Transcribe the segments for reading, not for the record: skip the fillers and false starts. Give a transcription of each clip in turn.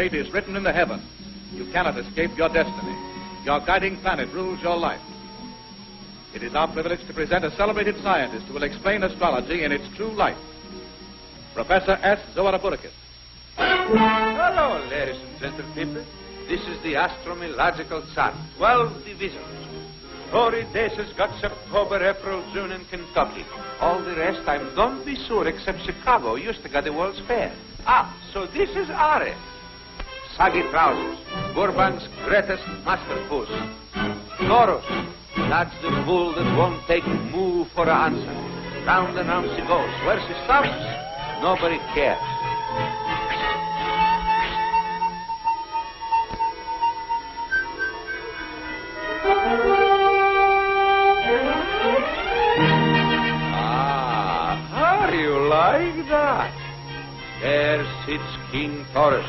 fate is written in the heavens. You cannot escape your destiny. Your guiding planet rules your life. It is our privilege to present a celebrated scientist who will explain astrology in its true light. Professor S. Zoaraburikis. Hello, ladies and gentlemen. This is the astrological chart. 12 divisions. Tory days has got October, April, June in Kentucky. All the rest, I don't be sure, except Chicago used to got the World's Fair. So this is Aries. Saggy trousers. Burbank's greatest masterpiece. Taurus. That's the bull that won't take moo for an answer. Round and round she goes. Where she stops, nobody cares. How do you like that? There sits King Taurus,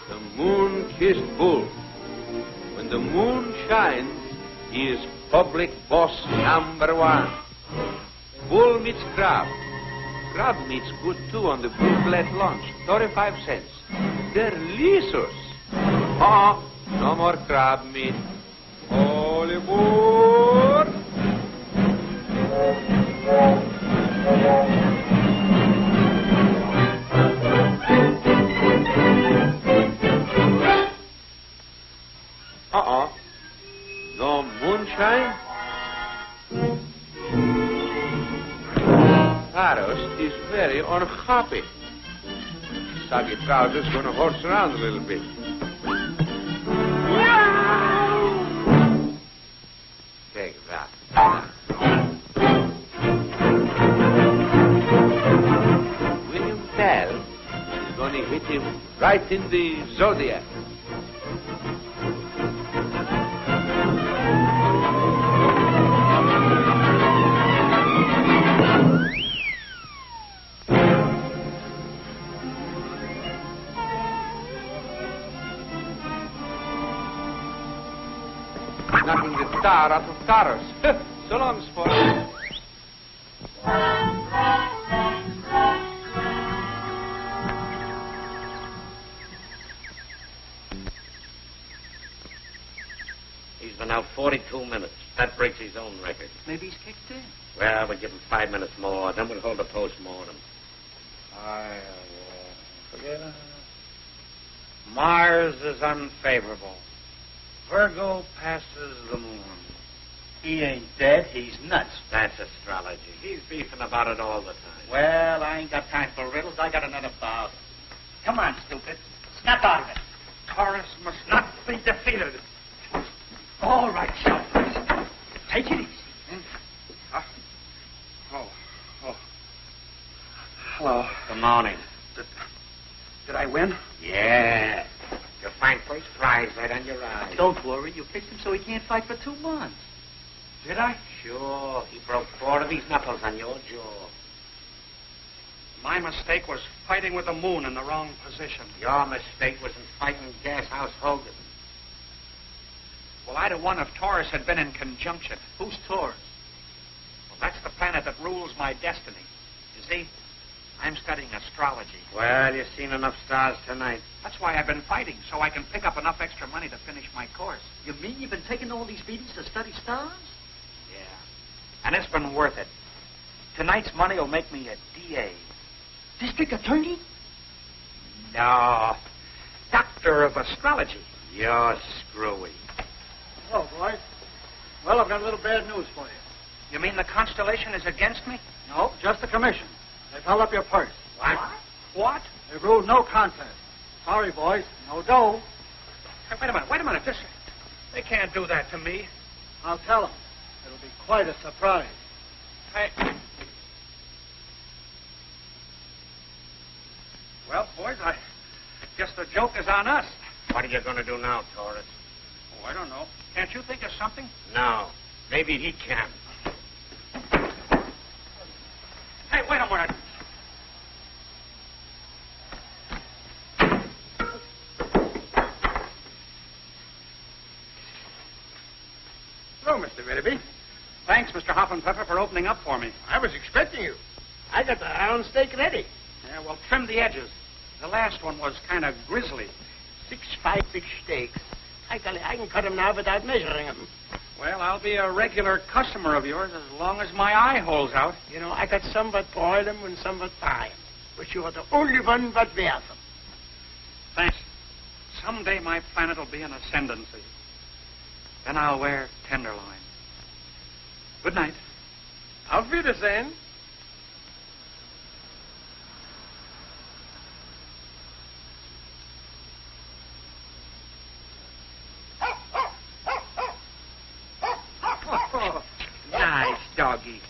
the moon-kissed bull. When the moon shines, he is public boss #1. Bull meets crab. Crab meets good, too, on the Blue Plate lunch. 35 cents. Delicious. No more crab meat. All aboard. No moonshine? Taurus is very unhappy. Saggy trousers gonna horse around a little bit. Take that. William Tell is gonna hit him right in the zodiac. Knocking the star out of Taurus. So long, sport. He's been out 42 minutes. That breaks his own record. Maybe he's kicked in. Well, we'll give him 5 minutes more, then we'll hold a post-mortem. Mars is unfavorable. Virgo passes the moon. He ain't dead. He's nuts. That's astrology. He's beefing about it all the time. Well, I ain't got time for riddles. I got another 1,000. Come on, stupid. Snap out of it. Taurus must not be defeated. All right, Shelton. Take it easy. Hello. Good morning. Did I win? Yeah. You'll find first prize right on your eyes. Don't worry. You picked him so he can't fight for 2 months. Did I? Sure. He broke 4 of these knuckles on your jaw. My mistake was fighting with the moon in the wrong position. Your mistake was in fighting Gashouse Hogan. Well, I'd have won if Taurus had been in conjunction. Who's Taurus? Well, that's the planet that rules my destiny. You see, I'm studying astrology. Well, you've seen enough stars tonight. That's why I've been fighting, so I can pick up enough extra money to finish my course. You mean you've been taking all these beatings to study stars? Yeah. And it's been worth it. Tonight's money will make me a DA. District attorney? No. Doctor of astrology. You're screwy. Hello, boys. Well, I've got a little bad news for you. You mean the constellation is against me? No, just the commission. They've held up your purse. What? What? They've ruled no contest. Sorry, boys. No dough. Hey, wait a minute. They can't do that to me. I'll tell them. It'll be quite a surprise. Hey. Well, boys, I guess the joke is on us. What are you going to do now, Taurus? Oh, I don't know. Can't you think of something? No. Maybe he can. Hey, wait a minute. Hello, Mr. Wedderby. Thanks, Mr. Hoffenpfeffer, for opening up for me. I was expecting you. I got the round steak ready. Yeah, well, trim the edges. The last one was kind of grisly. 5 big steaks. I tell you, I can cut them now without measuring them. Well, I'll be a regular customer of yours as long as my eye holds out. You know, I got some that boil them and some that fry them. But you are the only one that wears them. Thanks. Someday my planet will be an ascendancy. Then I'll wear tenderloin. Good night. Auf Wiedersehen. Nice doggy.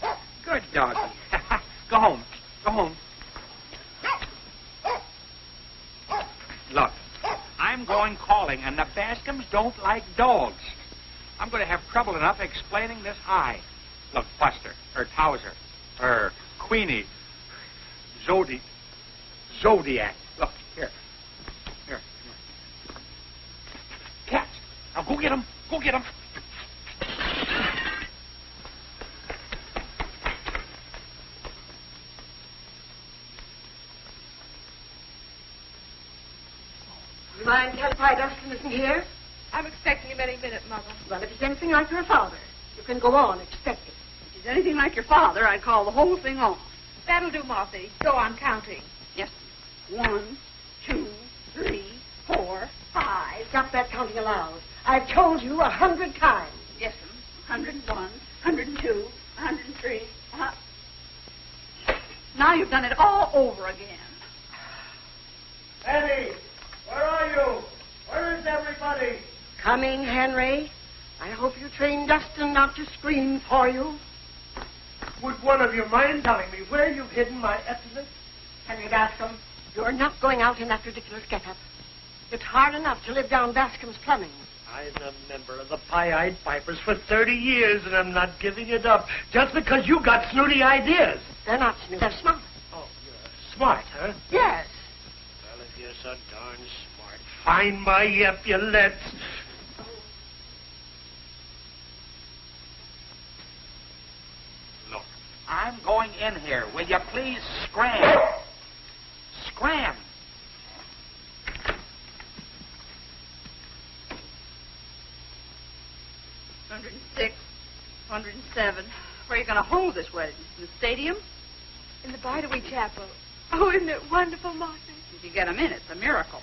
Good doggy. Go home. Go home. Look, I'm going calling, and the Bascom's don't like dogs. I'm going to have trouble enough explaining this eye. Look, Buster, or Towser, or Queenie, Zodiac. Look, here. Here. Cats. Now go get them. Go get them. You mind tell why Dustin isn't here? I'm expecting him any minute, Mother. Well, if it's anything like your father, you can go on expecting. If he's anything like your father, I'd call the whole thing off. That'll do, Marthy. Go on counting. Yes. 1, 2, 3, 4, 5. Stop that counting aloud. I've told you 100 times. Yes, 101, 102, 103. Now you've done it all over again. Eddie, where are you? Where is everybody? Coming, Henry. I hope you trained Dustin not to scream for you. Would one of you mind telling me where you've hidden my epaulet? Henry Bascom, you're not going out in that ridiculous get-up. It's hard enough to live down Bascom's plumbing. I'm a member of the Pie-Eyed Pipers for 30 years, and I'm not giving it up just because you got snooty ideas. They're not snooty. They're smart. Oh, you're smart, huh? Yes. Well, if you're so darn smart, find my epaulets. Look, I'm going in here. Will you please scram? Scram. $106, $107. Where are you going to hold this wedding? In the stadium? In the Bardaway Chapel. Oh, isn't it wonderful, Martha? If you get them in, it's a miracle.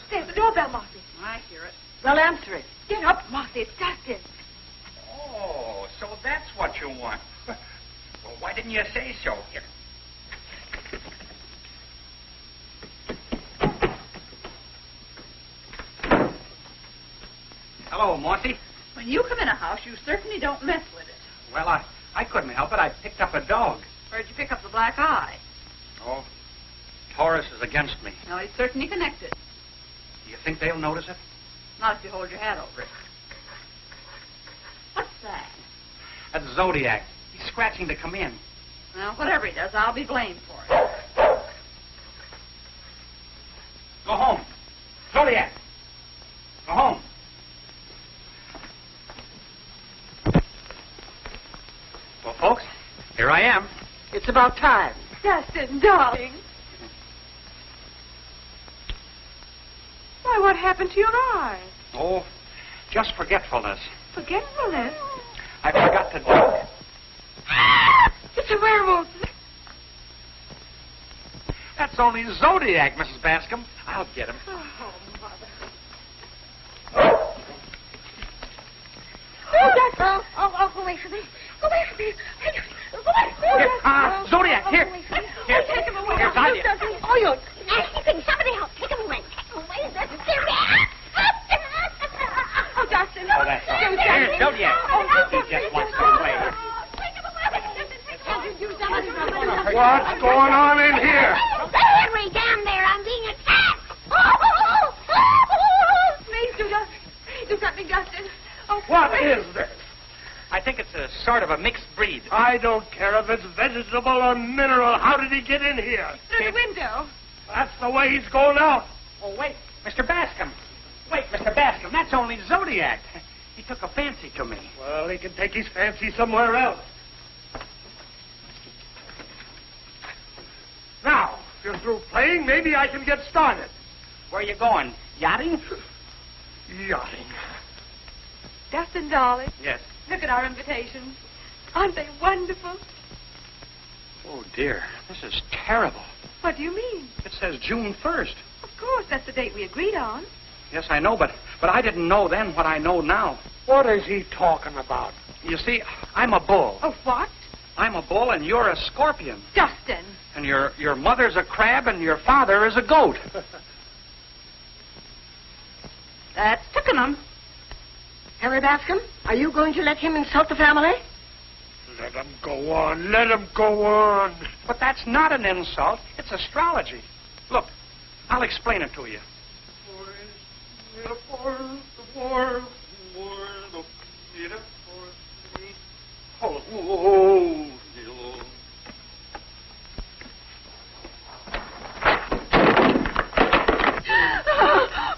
There's the doorbell, Martha. I hear it. Well, answer it. Get up, Martha. It's Dustin. Oh, so that's what you want. Well, why didn't you say so? Here. Hello, Monty. When you come in a house, you certainly don't mess with it. Well, I couldn't help it. I picked up a dog. Where'd you pick up the black eye? Oh, Taurus is against me. No, he's certainly connected. Do you think they'll notice it? Not if you hold your hat over it. What's that? That's Zodiac. He's scratching to come in. Well, whatever he does, I'll be blamed for it. Go home. Zodiac. Go home. Well, folks, here I am. It's about time. Dustin, darling. Why, what happened to your eye? Oh, just forgetfulness. Forgetfulness? I forgot to drink. It's a werewolf. That's only Zodiac, Mrs. Bascom. I'll get him. Oh, Mother. Oh, Dustin. Oh, go away from me. Go away from me. Go away from me. Here, Zodiac, here. Here. Oh, take him away. Here's idea. Oh, you nasty thing. Somebody help. Take him away. Take him away. That's Oh, Dustin. Oh, that's all. Here, Zodiac. He just wants to play. What's going on in here? Henry, down there. I'm being attacked. Please do something, Dustin. Oh, What please. is this? I think it's a sort of a mixed breed. I don't care if it's vegetable or mineral. How did he get in here? Through the window. That's the way he's going out. Oh, wait, Mr. Bascom. Wait, Mr. Bascom, that's only Zodiac. He took a fancy to me. Well, he can take his fancy somewhere else. Now, if you're through playing, maybe I can get started. Where are you going? Yachting? Yachting. Dustin, darling, Yes. look at our invitations. Aren't they wonderful? Oh, dear. This is terrible. What do you mean? It says June 1st. Of course, that's the date we agreed on. Yes, I know, but I didn't know then what I know now. What is he talking about? You see, I'm a bull. Oh, what? I'm a bull and you're a scorpion. Dustin. And your mother's a crab and your father is a goat. That's Twickenham. Harry Bascom, are you going to let him insult the family? Let him go on. Let him go on. But that's not an insult. It's astrology. Look, I'll explain it to you.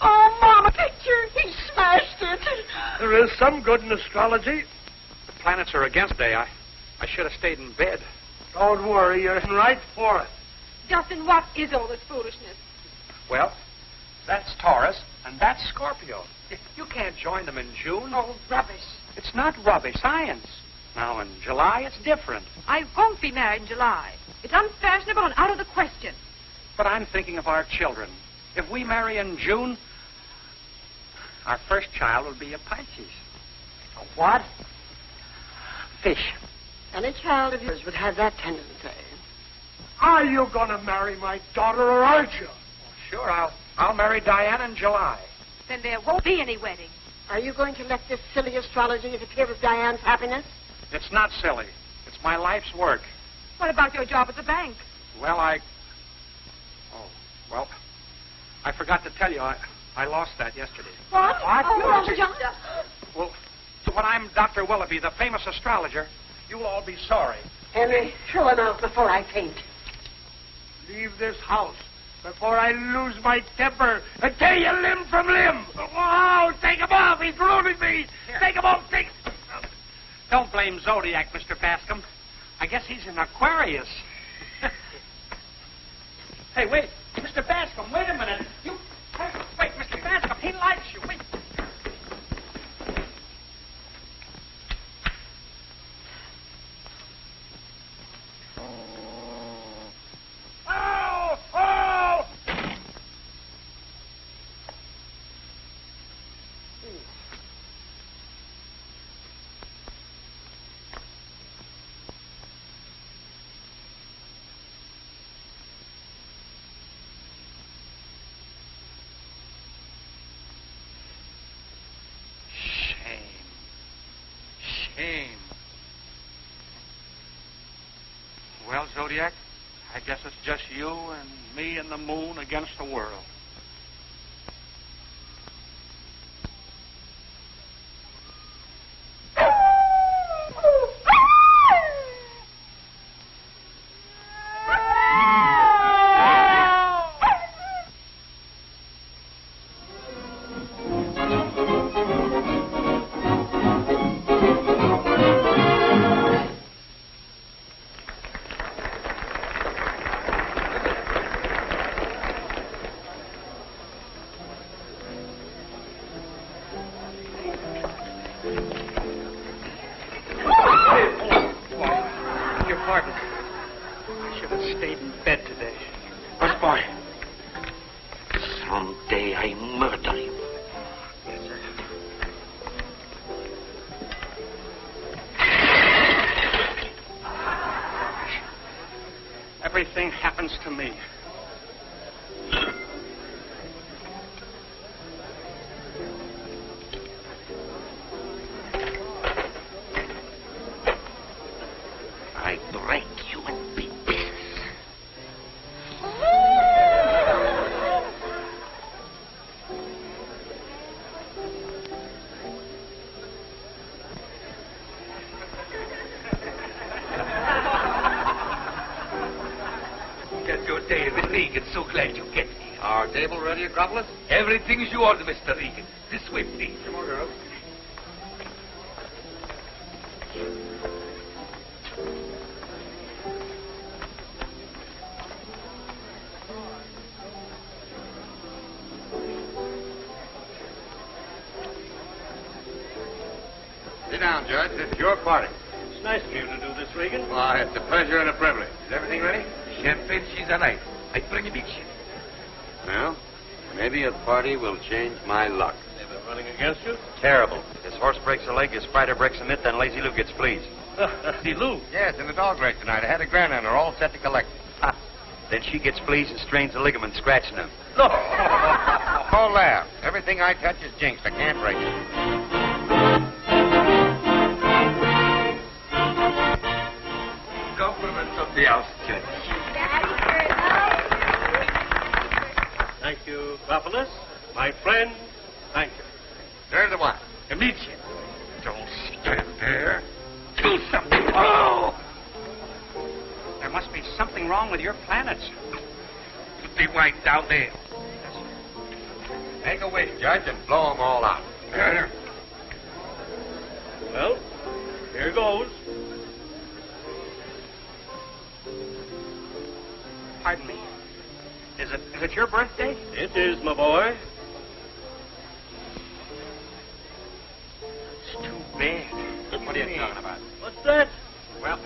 Oh, Mama, picture. He smashed it. There is some good in astrology. The planets are against day. I should have stayed in bed. Don't worry, you're right for it. Dustin, what is all this foolishness? Well, that's Taurus and that's Scorpio. You can't join them in June. Oh, rubbish. It's not rubbish, science. Now, in July, it's different. I won't be married in July. It's unfashionable and out of the question. But I'm thinking of our children. If we marry in June, our first child will be a Pisces. A what? Fish. Any child of yours would have that tendency. Are you going to marry my daughter or aren't you? Sure, I'll marry Diane in July. Then there won't be any wedding. Are you going to let this silly astrology interfere with Diane's happiness? It's not silly. It's my life's work. What about your job at the bank? Well, I forgot to tell you. I lost that yesterday. What? Oh, John. Well, when I'm Dr. Willoughby, the famous astrologer, you'll all be sorry. Henry, throw him out before I faint. Leave this house before I lose my temper and tear you limb from limb. Oh, take him off. He's ruining me. Here. Take him off. Don't blame Zodiac, Mr. Bascom. I guess he's an Aquarius. Hey, wait. Mr. Bascom, wait a minute. Wait, Mr. Bascom, he likes you. Wait. Oh! Oh! Shame. Well, Zodiac, I guess it's just you and me and the moon against the world. Someday I murder you. Yes, sir. Everything happens to me. I break you in big pieces. Get your day, Regan. So glad you get here. Our table ready, Acropolis? Everything's yours, Mr. Regan. This way, please. Come on, girls. Sit down, Judge. This is your party. It's nice of you to do this, Regan. Why, it's a pleasure and a privilege. Is everything ready? Champagne, she's alive. I bring it each. Well, maybe a party will change my luck. They've been running against you? Terrible. His horse breaks a leg, his spider breaks a mitt, then Lazy Lou gets fleas. See, Lou. Yes, in the dog race tonight. I had a grand on her, all set to collect. Ha. Then she gets fleas and strains a ligament, scratching him. Look! Don't laugh. Everything I touch is jinxed. I can't break it. Compliments of the house, Judge. Thank you, Clampett. My friend, thank you. There's the one. Amici, don't stand there. Do something. Oh! There must be something wrong with your planets. Put the white down there. Make a wish, Judge, and blow them all out. Well, here goes. Pardon me. Is it your birthday? It is, my boy. It's too bad. What are you talking about? What's that? Well,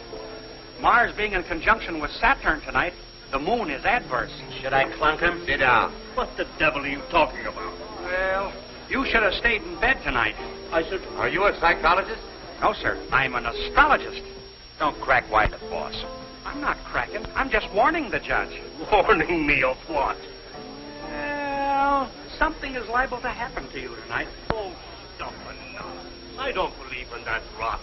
Mars being in conjunction with Saturn tonight, the moon is adverse. Should I clunk him? Sit down. What the devil are you talking about? Well, you should have stayed in bed tonight. I said, Are you a psychologist? No, sir. I'm an astrologist. Don't crack wide the boss. I'm not cracking. I'm just warning the judge. warning me of what? Well, something is liable to happen to you tonight. Oh, stuff and nonsense. I don't believe in that rot.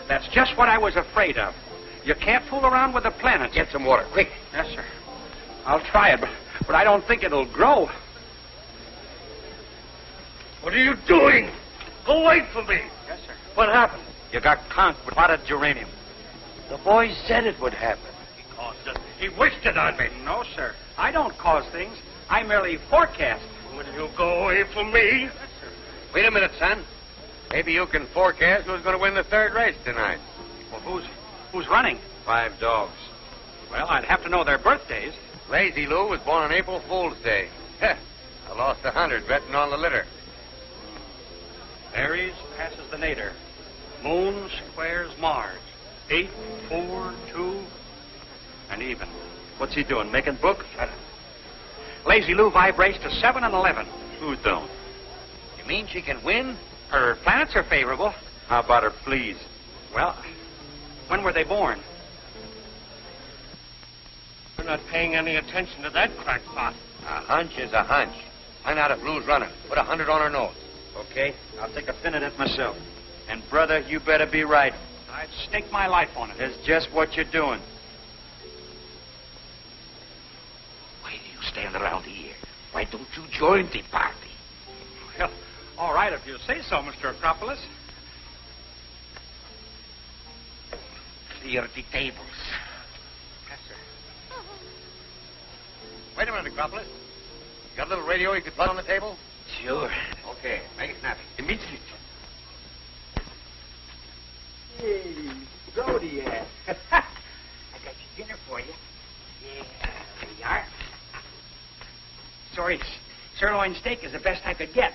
That's just what I was afraid of. You can't fool around with the planets. Get some water, quick. Yes, sir. I'll try it, but I don't think it'll grow. What are you doing? Go wait for me. Yes, sir. What happened? You got conked with potted geranium. The boy said it would happen. He caused it. He wished it on me. No, sir. I don't cause things. I merely forecast. Will you go away from me? Wait a minute, son. Maybe you can forecast who's going to win the third race tonight. Well, who's running? 5 dogs. Well, I'd have to know their birthdays. Lazy Lou was born on April Fool's Day. I lost 100 betting on the litter. Aries passes the nadir. Moon squares Mars. 8, 4, 2, and even. What's he doing, making books? Lazy Lou vibrates to 7 and 11. Who don't? You mean she can win? Her planets are favorable. How about her fleas? Well, when were they born? You're not paying any attention to that crackpot. A hunch is a hunch. Find out if Lou's running. Put 100 on her nose. Okay, I'll take a pin at it myself. And, brother, you better be right. I'd stake my life on it. That's just what you're doing. Why do you stand around here? Why don't you join the party? Well, all right, if you say so, Mr. Acropolis. Clear the tables. Yes, sir. Wait a minute, Acropolis. You got a little radio you could plug on the table? Sure. Okay, make it snappy. Immediately. Hey, Zodiac. I got your dinner for you. Yeah, there you are. Sorry, sirloin steak is the best I could get.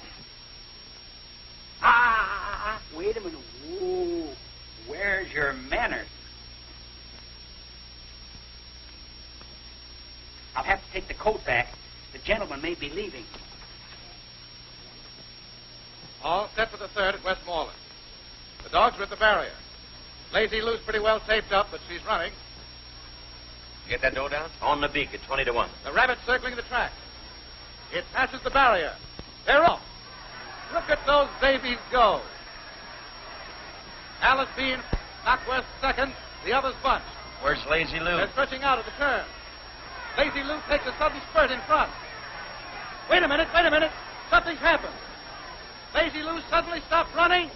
Wait a minute. Whoa. Where's your manners? I'll have to take the coat back. The gentleman may be leaving. All set for the third at Westmoreland. The dogs are at the barrier. Lazy Lou's pretty well taped up, but she's running. You get that dough down? On the beak at 20 to 1. The rabbit's circling the track. It passes the barrier. They're off. Look at those babies go. Alice Bean, Knockwest second, the others bunch. Where's Lazy Lou? They're stretching out at the turn. Lazy Lou takes a sudden spurt in front. Wait a minute. Something's happened. Lazy Lou suddenly stopped running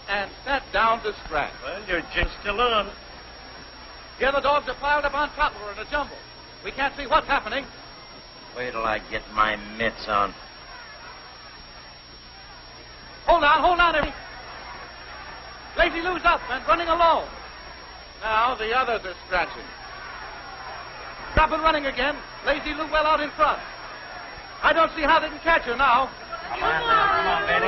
and sat down to scratch. Well, you're just still on. The other dogs are piled up on top of her in a jumble. We can't see what's happening. Wait till I get my mitts on. Hold on, everybody. Lazy Lou's up and running alone. Now the others are scratching. Stop and running again. Lazy Lou well out in front. I don't see how they can catch her now. Come on, Betty.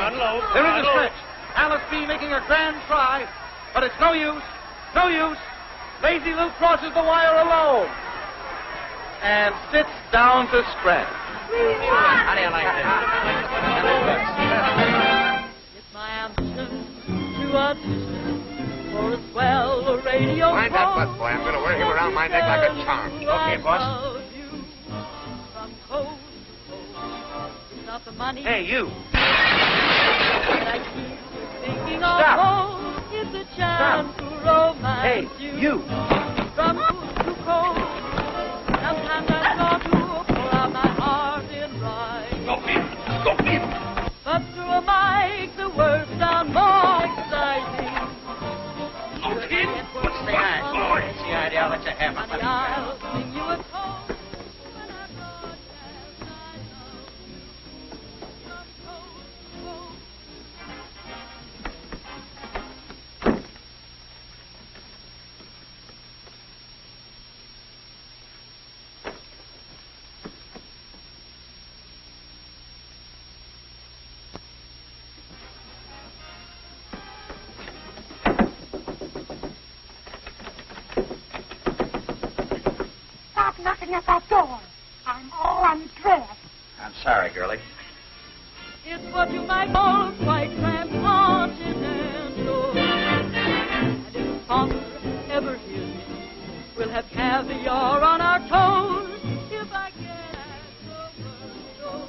There is a stretch. Alice B making a grand try, but it's no use. No use. Lazy Lou crosses the wire alone and sits down to scratch. How do you like this? It's my ambition to audition for a swell radio. Mind that bus boy. I'm going to wear him around my neck like a charm. Okay, boss. From coast to coast. It's not the money. Hey, you. That I keep thinking of. Stop. Oh, it's a chance to romance Hey, you. From coast to coast. Sometimes I try to pour out my heart in rhyme. Go in. But through a mic, the words sound more exciting. What's the idea? What's the idea? I'll let you have Honey, it. I'll sing you a song when I broadcast my love from coast to coast. Stop knocking at that door. I'm all undressed. I'm sorry, girlie. It's what you might call quite transcontinental. And if father ever hears me, we'll have caviar on our toes. If I get asked over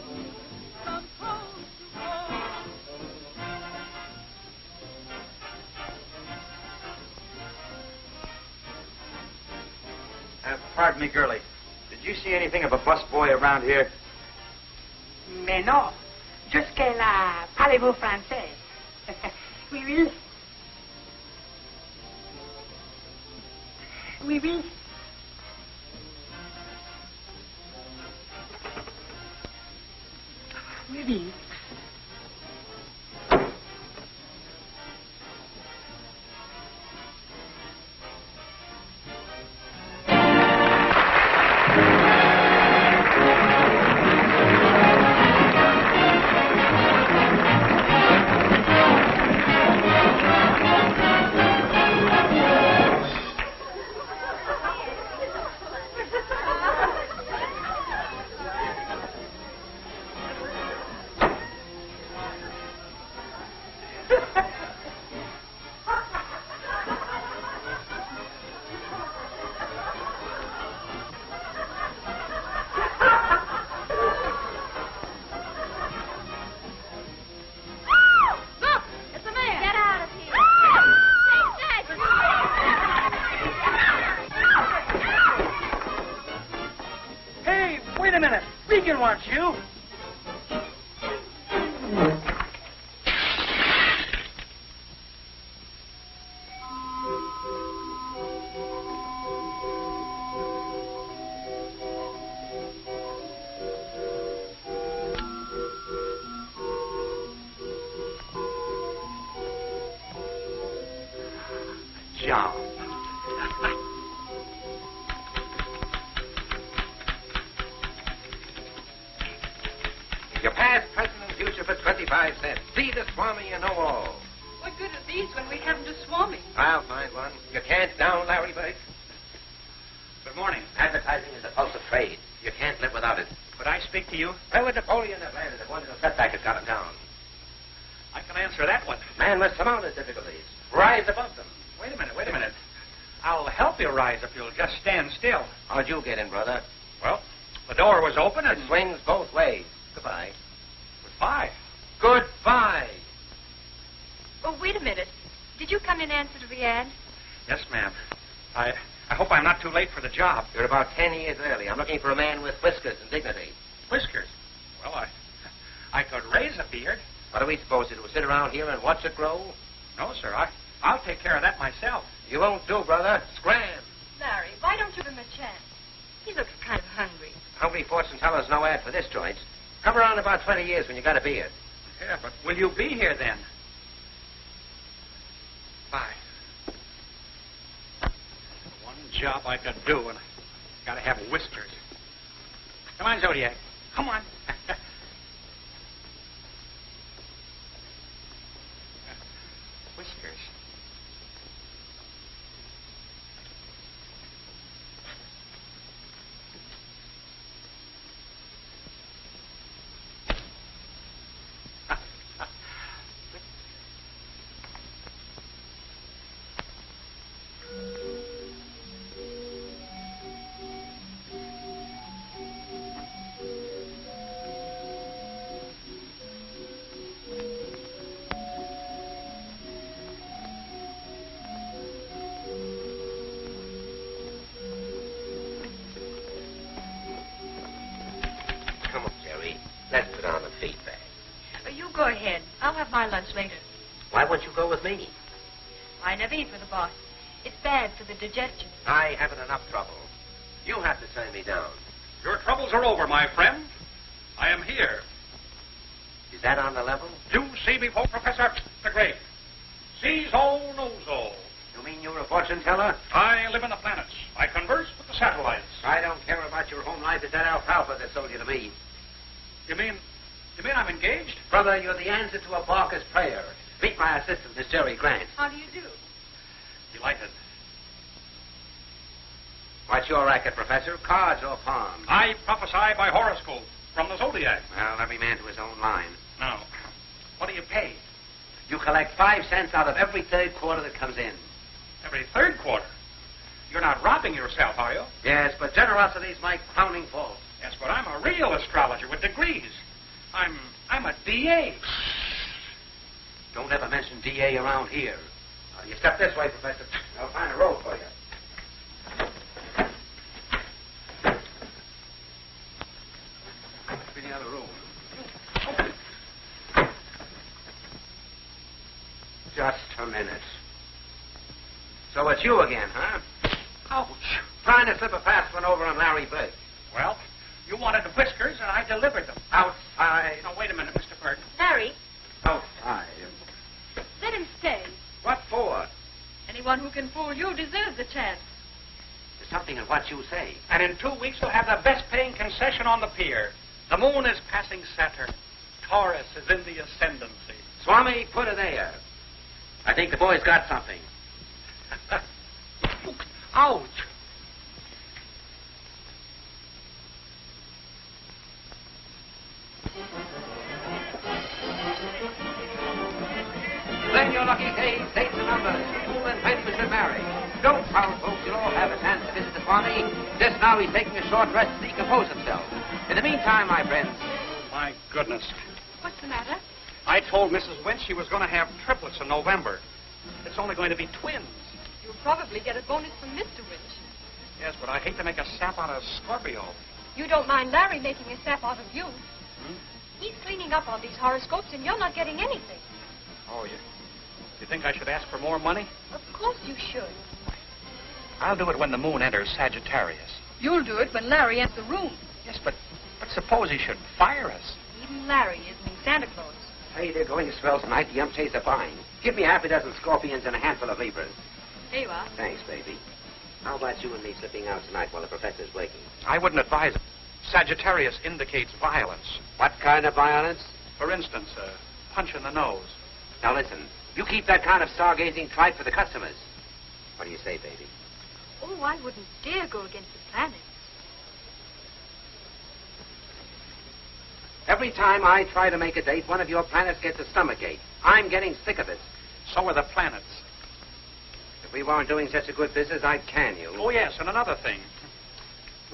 from coast to coast. Pardon me, girlie. Did you see anything of a bus boy around here? Mais non. Jusque-là, parlez-vous français? Oui, oui. Oui, oui. Oui, oui. Wait a minute. Regan wants you. John. Your past, present, and future for 25 cents. See the Swami you know all. What good are these when we haven't a Swami? I'll find one. You can't down Larry Bird. Good morning. Advertising is the pulse of trade. You can't live without it. Could I speak to you? Well, with Napoleon have landed, the one little setback has got him down. I can answer that one. Man must surmount his difficulties. Rise above them. Wait a minute. I'll help you rise if you'll just stand still. How'd you get in, brother? Well, the door was open and... It swings both ways. Goodbye. Goodbye. Goodbye. Oh, wait a minute. Did you come in answer to the ad? Yes, ma'am. I hope I'm not too late for the job. You're about 10 years early. I'm looking for a man with whiskers and dignity. Whiskers? Well, I could raise a beard. What are we supposed to do? Sit around here and watch it grow? No, sir. I'll take care of that myself. You won't do, brother. Scram. Larry, why don't you give him a chance? He looks kind of hungry. Hungry fortune teller's no ad for this joint. Come around in about 20 years when you got a beard. Yeah, but will you be here then? Bye. One job I could do, and I gotta have whiskers. Come on, Zodiac. Come on. my lunch later. Why won't you go with me? I never eat with the boss. It's bad for the digestion. I haven't enough trouble. You have to turn me down. Your troubles are over, my friend. I am here. Is that on the level? You see before Professor the Great. Sees all, knows all. You mean you're a fortune teller? I live in the planets. I converse with the satellites. I don't care about your home life. It's that alfalfa that sold you to me. You mean I'm engaged? Brother, you're the answer to a Barker's prayer. Meet my assistant, Miss Jerry Grant. How do you do? Delighted. What's your racket, Professor? Cards or palms? I prophesy by horoscope from the zodiac. Well, every man to his own line. Now, what do you pay? You collect 5 cents out of every third quarter that comes in. Every third quarter? You're not robbing yourself, are you? Yes, but generosity is my crowning fault. Yes, but I'm a real astrologer with degrees. I'm a DA. Don't ever mention DA around here. You step this way, Professor. I'll find a roll for you. In the other room. Just a minute. So it's you again, huh? Ouch. Trying to slip a fast one over on Larry Blake. Well, you wanted the whiskers, and I delivered them. Outside. Now, wait a minute, Mr. Burton. Larry, Outside. let him stay. What for? Anyone who can fool you deserves a chance. There's something in what you say. And in 2 weeks, we'll have the best-paying concession on the pier. The moon is passing Saturn. Taurus is in the ascendancy. Swami, put it there. I think the boy's got something. Ouch. Then your lucky days, dates and numbers. Fool and Benjamin should marry. Don't proud folks, you'll all have a chance to visit the Swami. Just now he's taking a short rest to decompose himself. In the meantime, my friends. My goodness. What's the matter? I told Mrs. Winch she was going to have triplets in November. It's only going to be twins. You'll probably get a bonus from Mr. Winch. Yes, but I hate to make a sap out of Scorpio. You don't mind Larry making a sap out of you. Hmm? He's cleaning up on these horoscopes, and you're not getting anything. Oh, you think I should ask for more money? Of course you should. I'll do it when the moon enters Sagittarius. You'll do it when Larry enters the room. Yes, but suppose he should fire us. Even Larry isn't Santa Claus. Hey, they're going to swell tonight. The umpires are buying. Give me half a dozen scorpions and a handful of Libras. Here you are. Thanks, baby. How about you and me slipping out tonight while the professor's waking? I wouldn't advise it. Sagittarius indicates violence. What kind of violence? For instance, a punch in the nose. Now listen, you keep that kind of stargazing tripe for the customers. What do you say, baby? Oh, I wouldn't dare go against the planets. Every time I try to make a date, one of your planets gets a stomachache. I'm getting sick of it. So are the planets. If we weren't doing such a good business, I'd can you. Oh, yes, and another thing.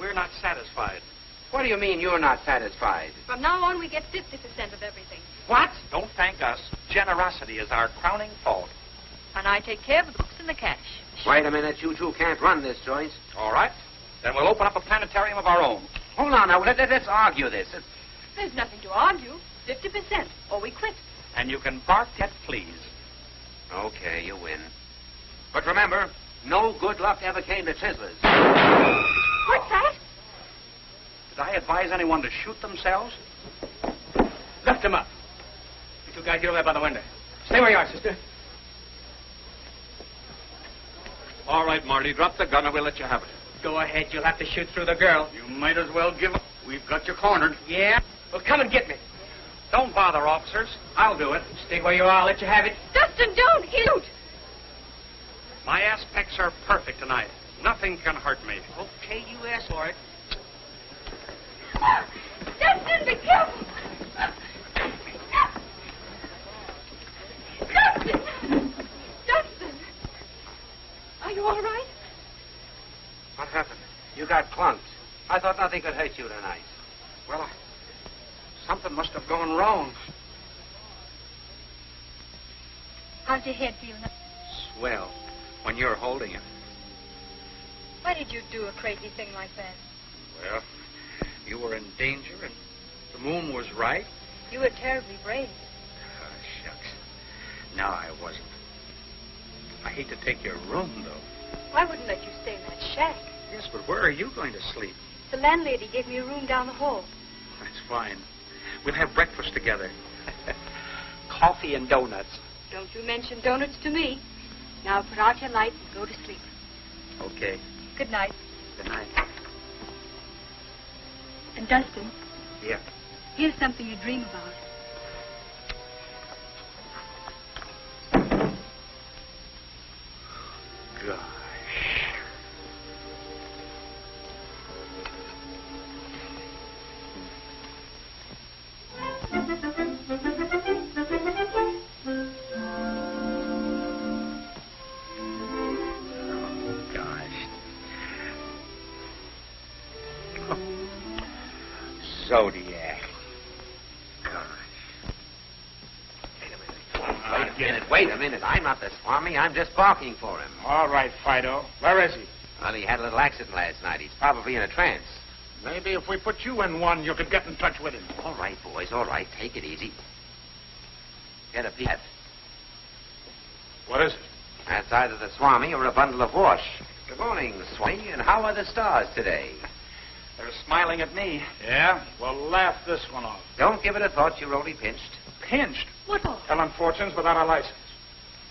We're not satisfied. What do you mean you're not satisfied? From now on, we get 50% of everything. What? Don't thank us. Generosity is our crowning fault. And I take care of the books and the cash. Wait a minute, you two can't run this joint. All right. Then we'll open up a planetarium of our own. Hold on now, let's argue this. There's nothing to argue. 50%, or we quit. And you can bark at fleas. Okay, you win. But remember, no good luck ever came to Chislers. What's that? Did I advise anyone to shoot themselves? Lift him up. You two guys get over there by the window. Stay where you are, sister. All right, Marty, drop the gun and we'll let you have it. Go ahead. You'll have to shoot through the girl. You might as well give up. We've got you cornered. Yeah? Well, come and get me. Don't bother, officers. I'll do it. Stay where you are. I'll let you have it. Dustin, don't! Shoot! My aspects are perfect tonight. Nothing can hurt me. Okay, you asked for it. Dustin, be careful! Dustin! Dustin! Are you all right? What happened? You got clunked. I thought nothing could hurt you tonight. Well, something must have gone wrong. How's your head feel now? Swell, when you're holding it. Why did you do a crazy thing like that? Well, you were in danger and the moon was right. You were terribly brave. Oh, shucks. No, I wasn't. I hate to take your room, though. I wouldn't let you stay in that shack. Yes, but where are you going to sleep? The landlady gave me a room down the hall. That's fine. We'll have breakfast together. Coffee and donuts. Don't you mention donuts to me. Now put out your light and go to sleep. Okay. Good night. Good night. And Dustin, Yeah. here's something you dream about. Gosh. Zodiac. Wait a minute. I'm not the Swami. I'm just barking for him. All right, Fido. Where is he? Well, he had a little accident last night. He's probably in a trance. Maybe if we put you in one, you could get in touch with him. All right, boys. All right. Take it easy. Get a peek. What is it? That's either the Swami or a bundle of wash. Good morning, Swami. And how are the stars today? They're smiling at me. Yeah? Well, laugh this one off. Don't give it a thought. You're only pinched. Pinched. What for? Telling fortunes without a license.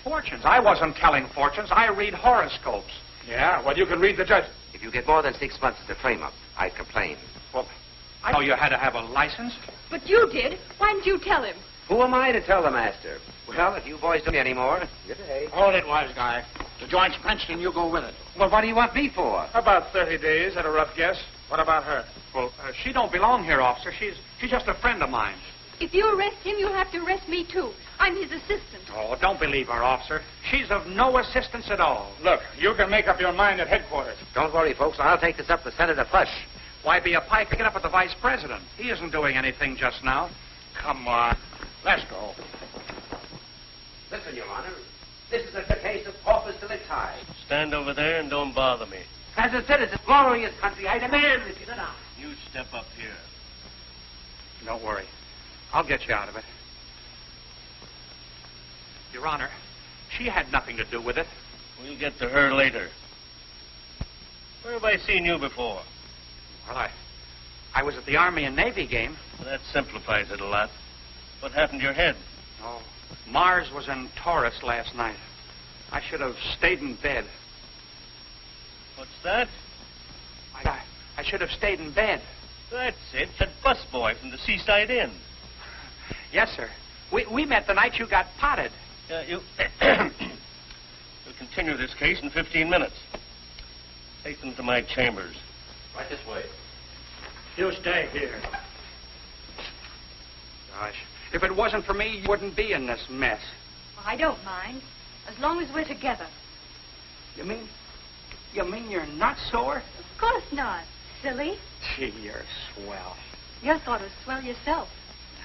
Fortunes. I wasn't telling fortunes. I read horoscopes. Yeah? Well, you can read the judge. If you get more than 6 months as a frame-up, I'd complain. Well, I know you had to have a license. But you did. Why didn't you tell him? Who am I to tell the master? Well, if you boys don't anymore, good day. Hold it, wise guy. The joint's pinched and you go with it. Well, what do you want me for? About 30 days at a rough guess. What about her? Well, she don't belong here, officer. She's just a friend of mine. If you arrest him, you'll have to arrest me, too. I'm his assistant. Oh, don't believe her, officer. She's of no assistance at all. Look, you can make up your mind at headquarters. Don't worry, folks. I'll take this up to Senator Flush. Why be a pike picking up with the vice president? He isn't doing anything just now. Come on. Let's go. Listen, Your Honor. This is a case of corpus delicti. Stand over there and don't bother me. As a citizen following his country, I demand that you sit down. You step up here. Don't worry. I'll get you out of it. Your Honor, she had nothing to do with it. We'll get to her later. Where have I seen you before? Well, I was at the Army and Navy game. That simplifies it a lot. What happened to your head? Oh, Mars was in Taurus last night. I should have stayed in bed. What's that? I should have stayed in bed. That's it. That busboy from the Seaside Inn. Yes, sir. We met the night you got potted. You'll continue this case in 15 minutes. Take them to my chambers. Right this way. You stay here. Gosh, if it wasn't for me, you wouldn't be in this mess. I don't mind, as long as we're together. You mean you're not sore? Of course not. Silly. Gee, you're swell. You thought it was swell yourself.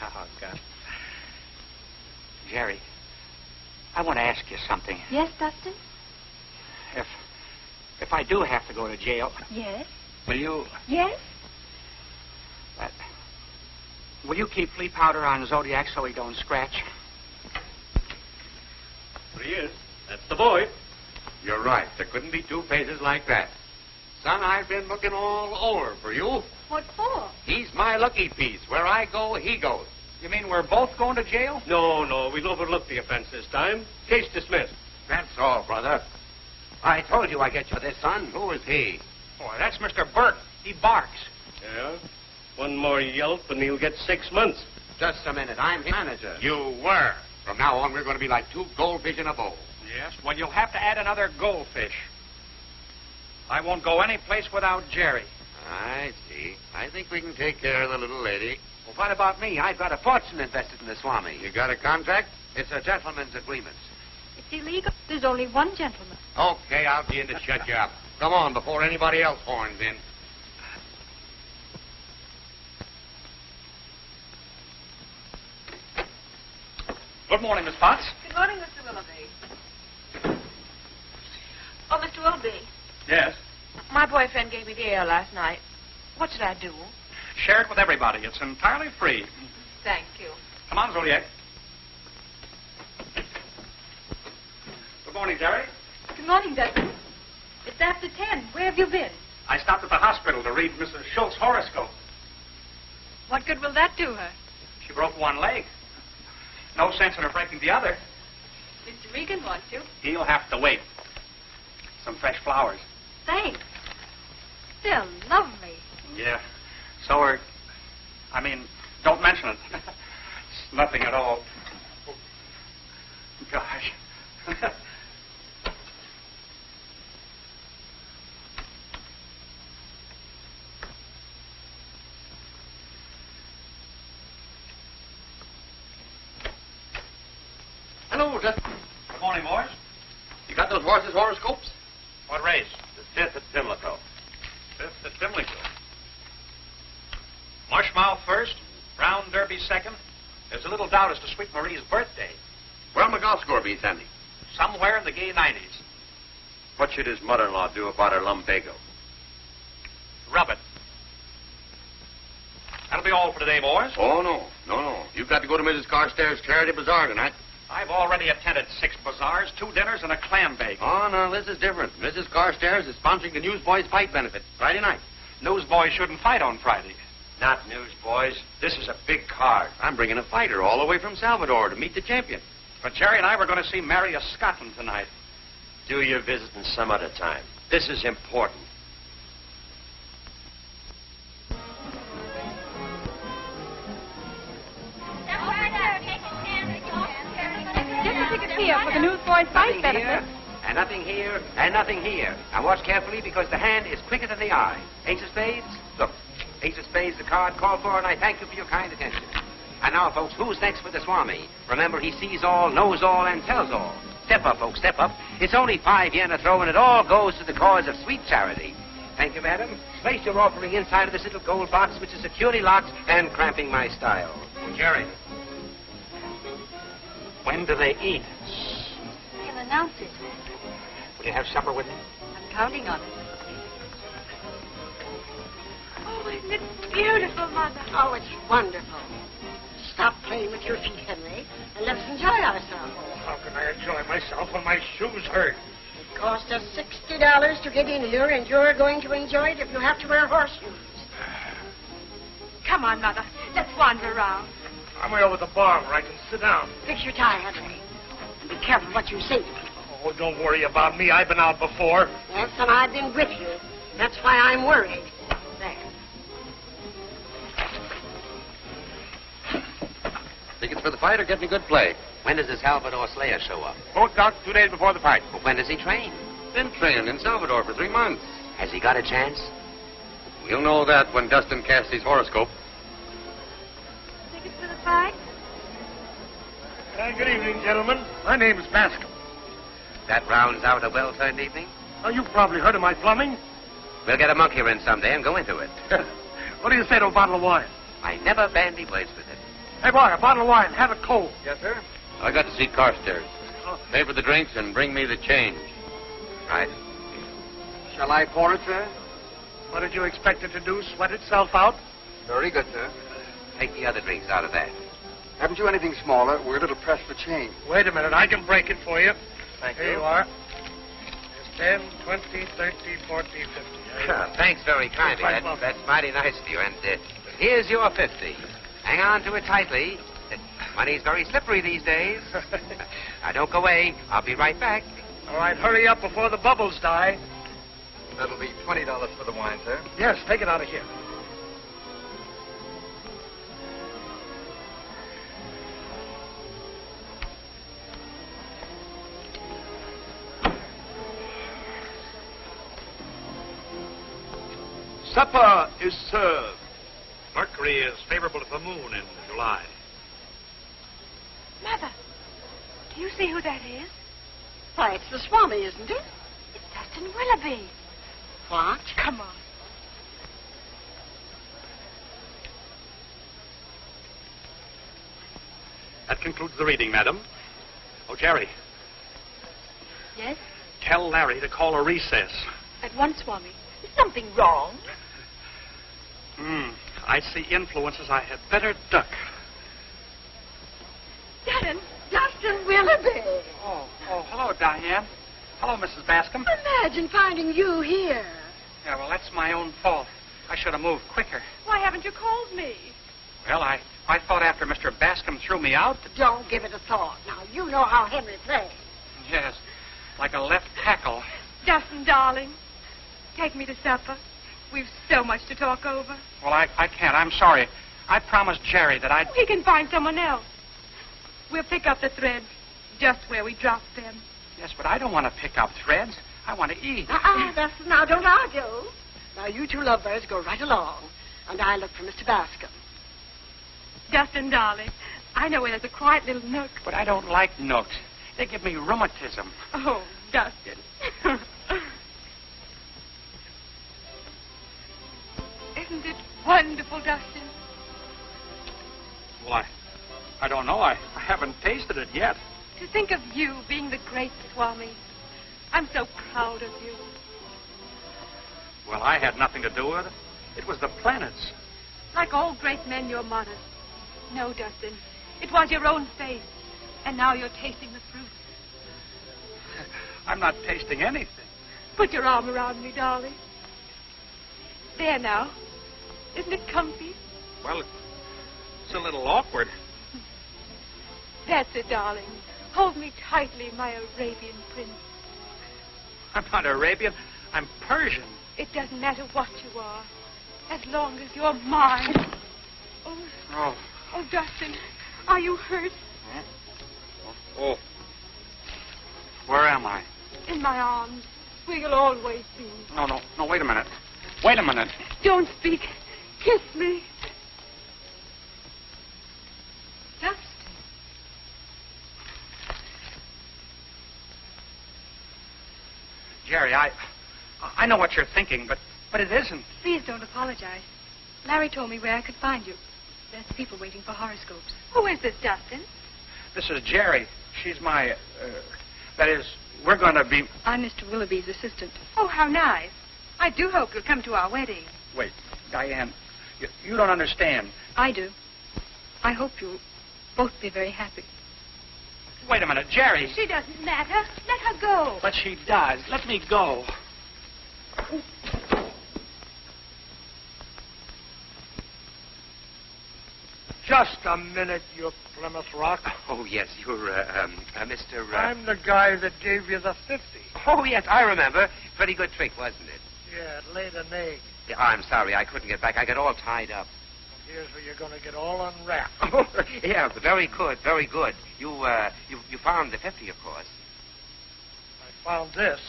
Oh, God. Jerry, I want to ask you something. Yes, Dustin? If I do have to go to jail, Yes. will you... Yes? Will you keep flea powder on Zodiac so he don't scratch? There he is. That's the boy. You're right. There couldn't be two faces like that. Son, I've been looking all over for you. What for? He's my lucky piece. Where I go, he goes. You mean we're both going to jail? No. We'll overlook the offense this time. Case dismissed. That's all, brother. I told you I get you this, son. Who is he? Boy, that's Mr. Burke. He barks. Yeah? One more yelp and he'll get 6 months. Just a minute. I'm his manager. You were. From now on, we're going to be like two goldfish in a bowl. Yes, well, you'll have to add another goldfish. I won't go any place without Jerry. I see. I think we can take care of the little lady. Well, what about me? I've got a fortune invested in the Swami. You got a contract? It's a gentleman's agreement. It's illegal. There's only one gentleman. Okay, I'll be in to shut you up. Come on, before anybody else horns in. Good morning, Miss Potts. Good morning, Mr. Willoughby. Oh, Mr. Willoughby, Yes. my boyfriend gave me the air last night. What should I do? Share it with everybody. It's entirely free. Thank you. Come on, Zodiac. morning, Jerry. Good morning, Desmond. It's after 10. Where have you been? I stopped at the hospital to read Mrs. Schultz's horoscope. What good will that do her? She broke one leg. No sense in her breaking the other. Mr. Regan wants you. He'll have to wait. Some fresh flowers. Thanks. They're lovely. Yeah. So are... don't mention it. It's nothing at all. Gosh. Hello, Justin. Good morning, Morris. You got those horses' horoscopes? What race? The 5th at Pimlico. 5th at Pimlico. Marshmallow first, Brown Derby second. There's a little doubt as to Sweet Marie's birthday. Where'll my golf score be, Sandy? Somewhere in the gay 90s. What should his mother-in-law do about her lumbago? Rub it. That'll be all for today, boys. Oh, no. You've got to go to Mrs. Carstairs' Charity Bazaar tonight. I've already attended 6 bazaars, 2 dinners, and a clam bake. Oh, no, this is different. Mrs. Carstairs is sponsoring the Newsboys Fight Benefit Friday night. Newsboys shouldn't fight on Friday. Not Newsboys. This is a big card. I'm bringing a fighter all the way from Salvador to meet the champion. But Jerry and I were going to see Mary of Scotland tonight. Do your visiting some other time. This is important. Get the ticket here for the Newsboys Fight Benefit. And nothing here, and nothing here. Now watch carefully because the hand is quicker than the eye. Ace of spades? Look. Ace of spades, the card called for, and I thank you for your kind attention. And now, folks, who's next for the Swami? Remember, he sees all, knows all, and tells all. Step up, folks, step up. It's only 5 yen a throw, and it all goes to the cause of sweet charity. Thank you, madam. Place your offering inside of this little gold box, which is securely locked and cramping my style. Jerry, when do they eat? He'll announce it. Will you have supper with me? I'm counting on it. Oh, isn't it beautiful, Mother? Oh, it's wonderful. Stop playing with your feet, Henry, and let's enjoy ourselves. Oh, how can I enjoy myself when my shoes hurt? It cost us $60 to get in here, and you're going to enjoy it if you have to wear horseshoes. Come on, Mother. Let's wander around. I'm way over the bar where I can sit down. Fix your tie, Henry. And be careful what you say to people. Oh, don't worry about me. I've been out before. Yes, and I've been with you. That's why I'm worried. There. Tickets for the fight or getting a good play? When does the Salvador Slayer show up? Both out 2 days before the fight. Well, when does he train? Been training in Salvador for 3 months. Has he got a chance? We'll know that when Dustin casts his horoscope. Tickets for the fight? Good evening, gentlemen. My name is Bascom. That rounds out a well-turned evening. Oh, you've probably heard of my plumbing. We'll get a monkey wrench someday and go into it. What do you say to a bottle of wine? I never bandy words with it. Hey, boy, a bottle of wine. Have it cold. Yes, sir. I got to see Carstairs. Pay for the drinks and bring me the change. Right. Shall I pour it, sir? What did you expect it to do, sweat itself out? Very good, sir. Take the other drinks out of that. Haven't you anything smaller? We're a little pressed for change. Wait a minute. I can break it for you. Thank Here you are. There's 10, 20, 30, 40, 50. Thanks very kindly. Quite welcome. That's mighty nice of you. And here's your 50. Hang on to it tightly. Money's very slippery these days. Now, don't go away. I'll be right back. All right, hurry up before the bubbles die. That'll be $20 for the wine, sir. Yes, take it out of here. Supper is served. Mercury is favorable to the moon in July. Mother, do you see who that is? Why, it's the Swami, isn't it? It's Dustin Willoughby. What? Come on. That concludes the reading, madam. Oh, Jerry, Yes? tell Larry to call a recess. At once, Swami. Is something wrong? I see influences I had better duck. Darren, Dustin. Mr. Willoughby. Oh, hello, Diane. Hello, Mrs. Bascom. Imagine finding you here. Yeah, well, that's my own fault. I should have moved quicker. Why haven't you called me? Well, I thought after Mr. Bascom threw me out that... Don't give it a thought. Now, you know how Henry plays. Yes, like a left tackle. Dustin, darling, take me to supper. We've so much to talk over. Well, I can't. I'm sorry. I promised Jerry that I'd... He can find someone else. We'll pick up the threads just where we dropped them. Yes, but I don't want to pick up threads. I want to eat. Dustin, now don't argue. Now, you two lovebirds go right along, and I look for Mr. Bascom. Dustin, darling, I know where there's a quiet little nook. But I don't like nooks. They give me rheumatism. Oh, Dustin. Isn't it wonderful, Dustin? Well, I don't know. I haven't tasted it yet. To think of you being the great Swami. I'm so proud of you. Well, I had nothing to do with it. It was the planets. Like all great men, you're modest. No, Dustin. It was your own faith. And now you're tasting the fruit. I'm not tasting anything. Put your arm around me, darling. There now. Isn't it comfy? Well, it's a little awkward. That's it, darling. Hold me tightly, my Arabian prince. I'm not Arabian. I'm Persian. It doesn't matter what you are, as long as you're mine. Oh, Dustin, are you hurt? Oh. Where am I? In my arms, where you'll always be. No, wait a minute. Wait a minute. Don't speak. Kiss me. Dustin. Jerry, I know what you're thinking, but it isn't. Please don't apologize. Larry told me where I could find you. There's people waiting for horoscopes. Who is this, Dustin? This is Jerry. She's my, that is, we're going to be... I'm Mr. Willoughby's assistant. Oh, how nice. I do hope you'll come to our wedding. Wait, Diane, you don't understand. I do. I hope you'll both be very happy. Wait a minute, Jerry. She doesn't matter. Let her go. But she does. Let me go. Just a minute, you Plymouth Rock. Oh, yes, you're, Mr. I'm the guy that gave you the 50. Oh, yes, I remember. Pretty good trick, wasn't it? Yeah, it laid an egg. Yeah, I'm sorry, I couldn't get back. I got all tied up. Here's where you're going to get all unwrapped. Yeah, very good, very good. You found the 50, of course. I found this.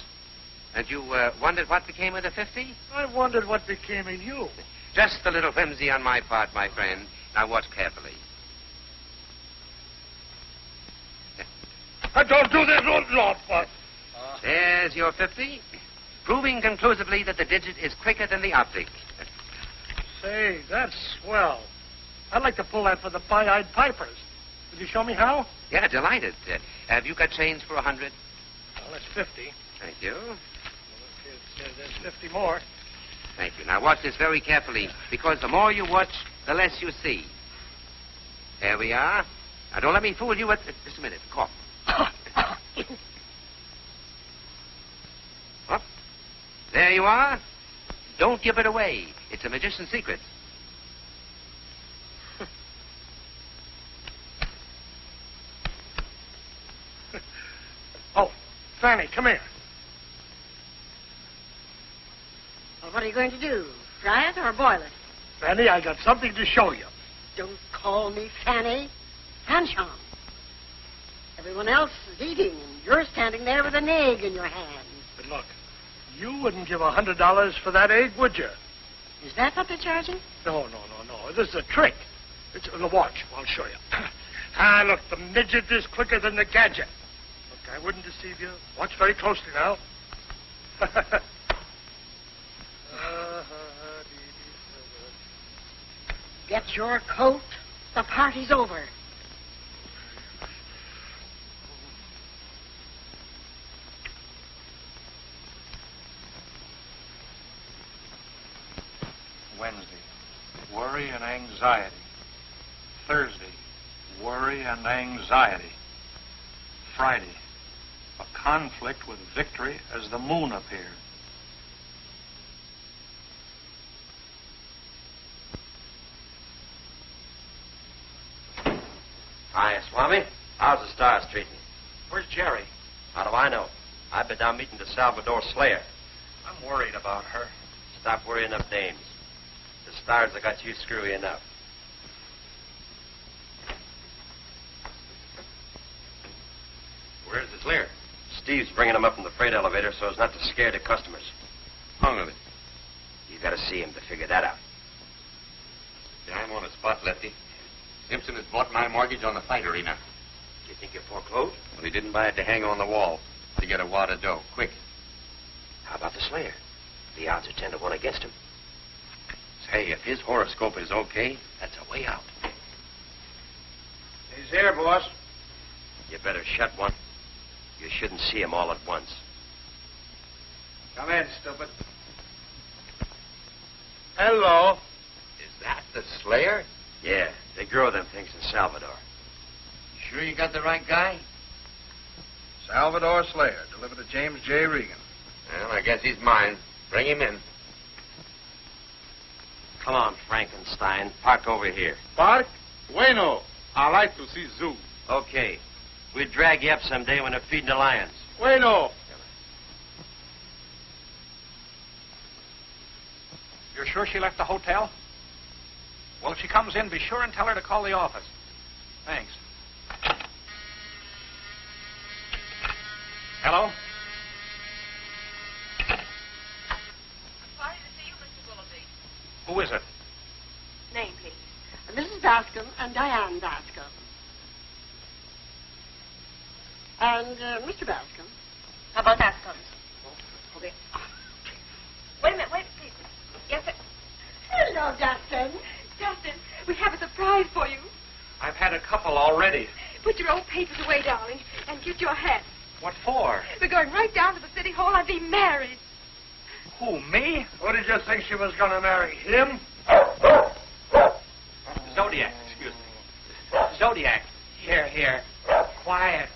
And you wondered what became of the 50? I wondered what became of you. Just a little whimsy on my part, my friend. Now watch carefully. Don't do this, old Lord, but... There's your 50, proving conclusively that the digit is quicker than the optic. Say, that's swell. I'd like to pull that for the Pie-Eyed Pipers. Could you show me how? Yeah, delighted. Have you got change for 100? Well, that's 50. Thank you. Well, there's 50 more. Thank you. Now watch this very carefully, because the more you watch, the less you see. There we are. Now don't let me fool you with... Just a minute. Cough. Up. There you are. Don't give it away. It's a magician's secret. Oh, Fanny, come here. Well, what are you going to do? Fry it or boil it? Fanny, I got something to show you. Don't call me Fanny. Fanchon. Everyone else is eating, and you're standing there with an egg in your hand. But look, you wouldn't give $100 for that egg, would you? Is that what they're charging? No. This is a trick. It's the watch. I'll show you. Look, the midget is quicker than the gadget. Look, I wouldn't deceive you. Watch very closely now. Get your coat. The party's over. Wednesday, worry and anxiety. Thursday, worry and anxiety. Friday. A conflict with victory as the moon appeared. Hi, Swami. How's the stars treating you? Where's Jerry? How do I know? I've been down meeting the Salvador Slayer. I'm worried about her. Stop worrying up dames. The stars have got you screwy enough. Where's the Slayer? Steve's bringing him up from the freight elevator so as not to scare the customers. How long of it? You got to see him to figure that out. Yeah, I'm on the spot, Lefty. Simpson has bought my mortgage on the fight arena. You think you're foreclosed? Well, he didn't buy it to hang on the wall. To get a wad of dough, quick. How about the Slayer? The odds are 10 to 1 against him. Say, if his horoscope is okay, that's a way out. He's here, boss. You better shut one. You shouldn't see him all at once. Come in, stupid. Hello. Is that the Slayer? Yeah, they grow them things in Salvador. Sure you got the right guy? Salvador Slayer, delivered to James J. Regan. Well, I guess he's mine. Bring him in. Come on, Frankenstein. Park over here. Park? Bueno. I like to see zoo. Okay. We'll drag you up someday when they're feeding the lions. Bueno. You're sure she left the hotel? Well, if she comes in, be sure and tell her to call the office. Thanks. Hello? Sorry to see you, Mr. Willoughby. Who is it? Name, please. Mrs. Bascom and Diane Bascom. And Mr. Bascom. How about that, Scott? Okay. Wait a minute, please. Yes, sir. Hello, Justin. Justin, we have a surprise for you. I've had a couple already. Put your old papers away, darling, and get your hat. What for? We're going right down to the city hall and be married. Who, me? Who did you think she was going to marry? Him? Zodiac, excuse me. Zodiac. Here. Quiet.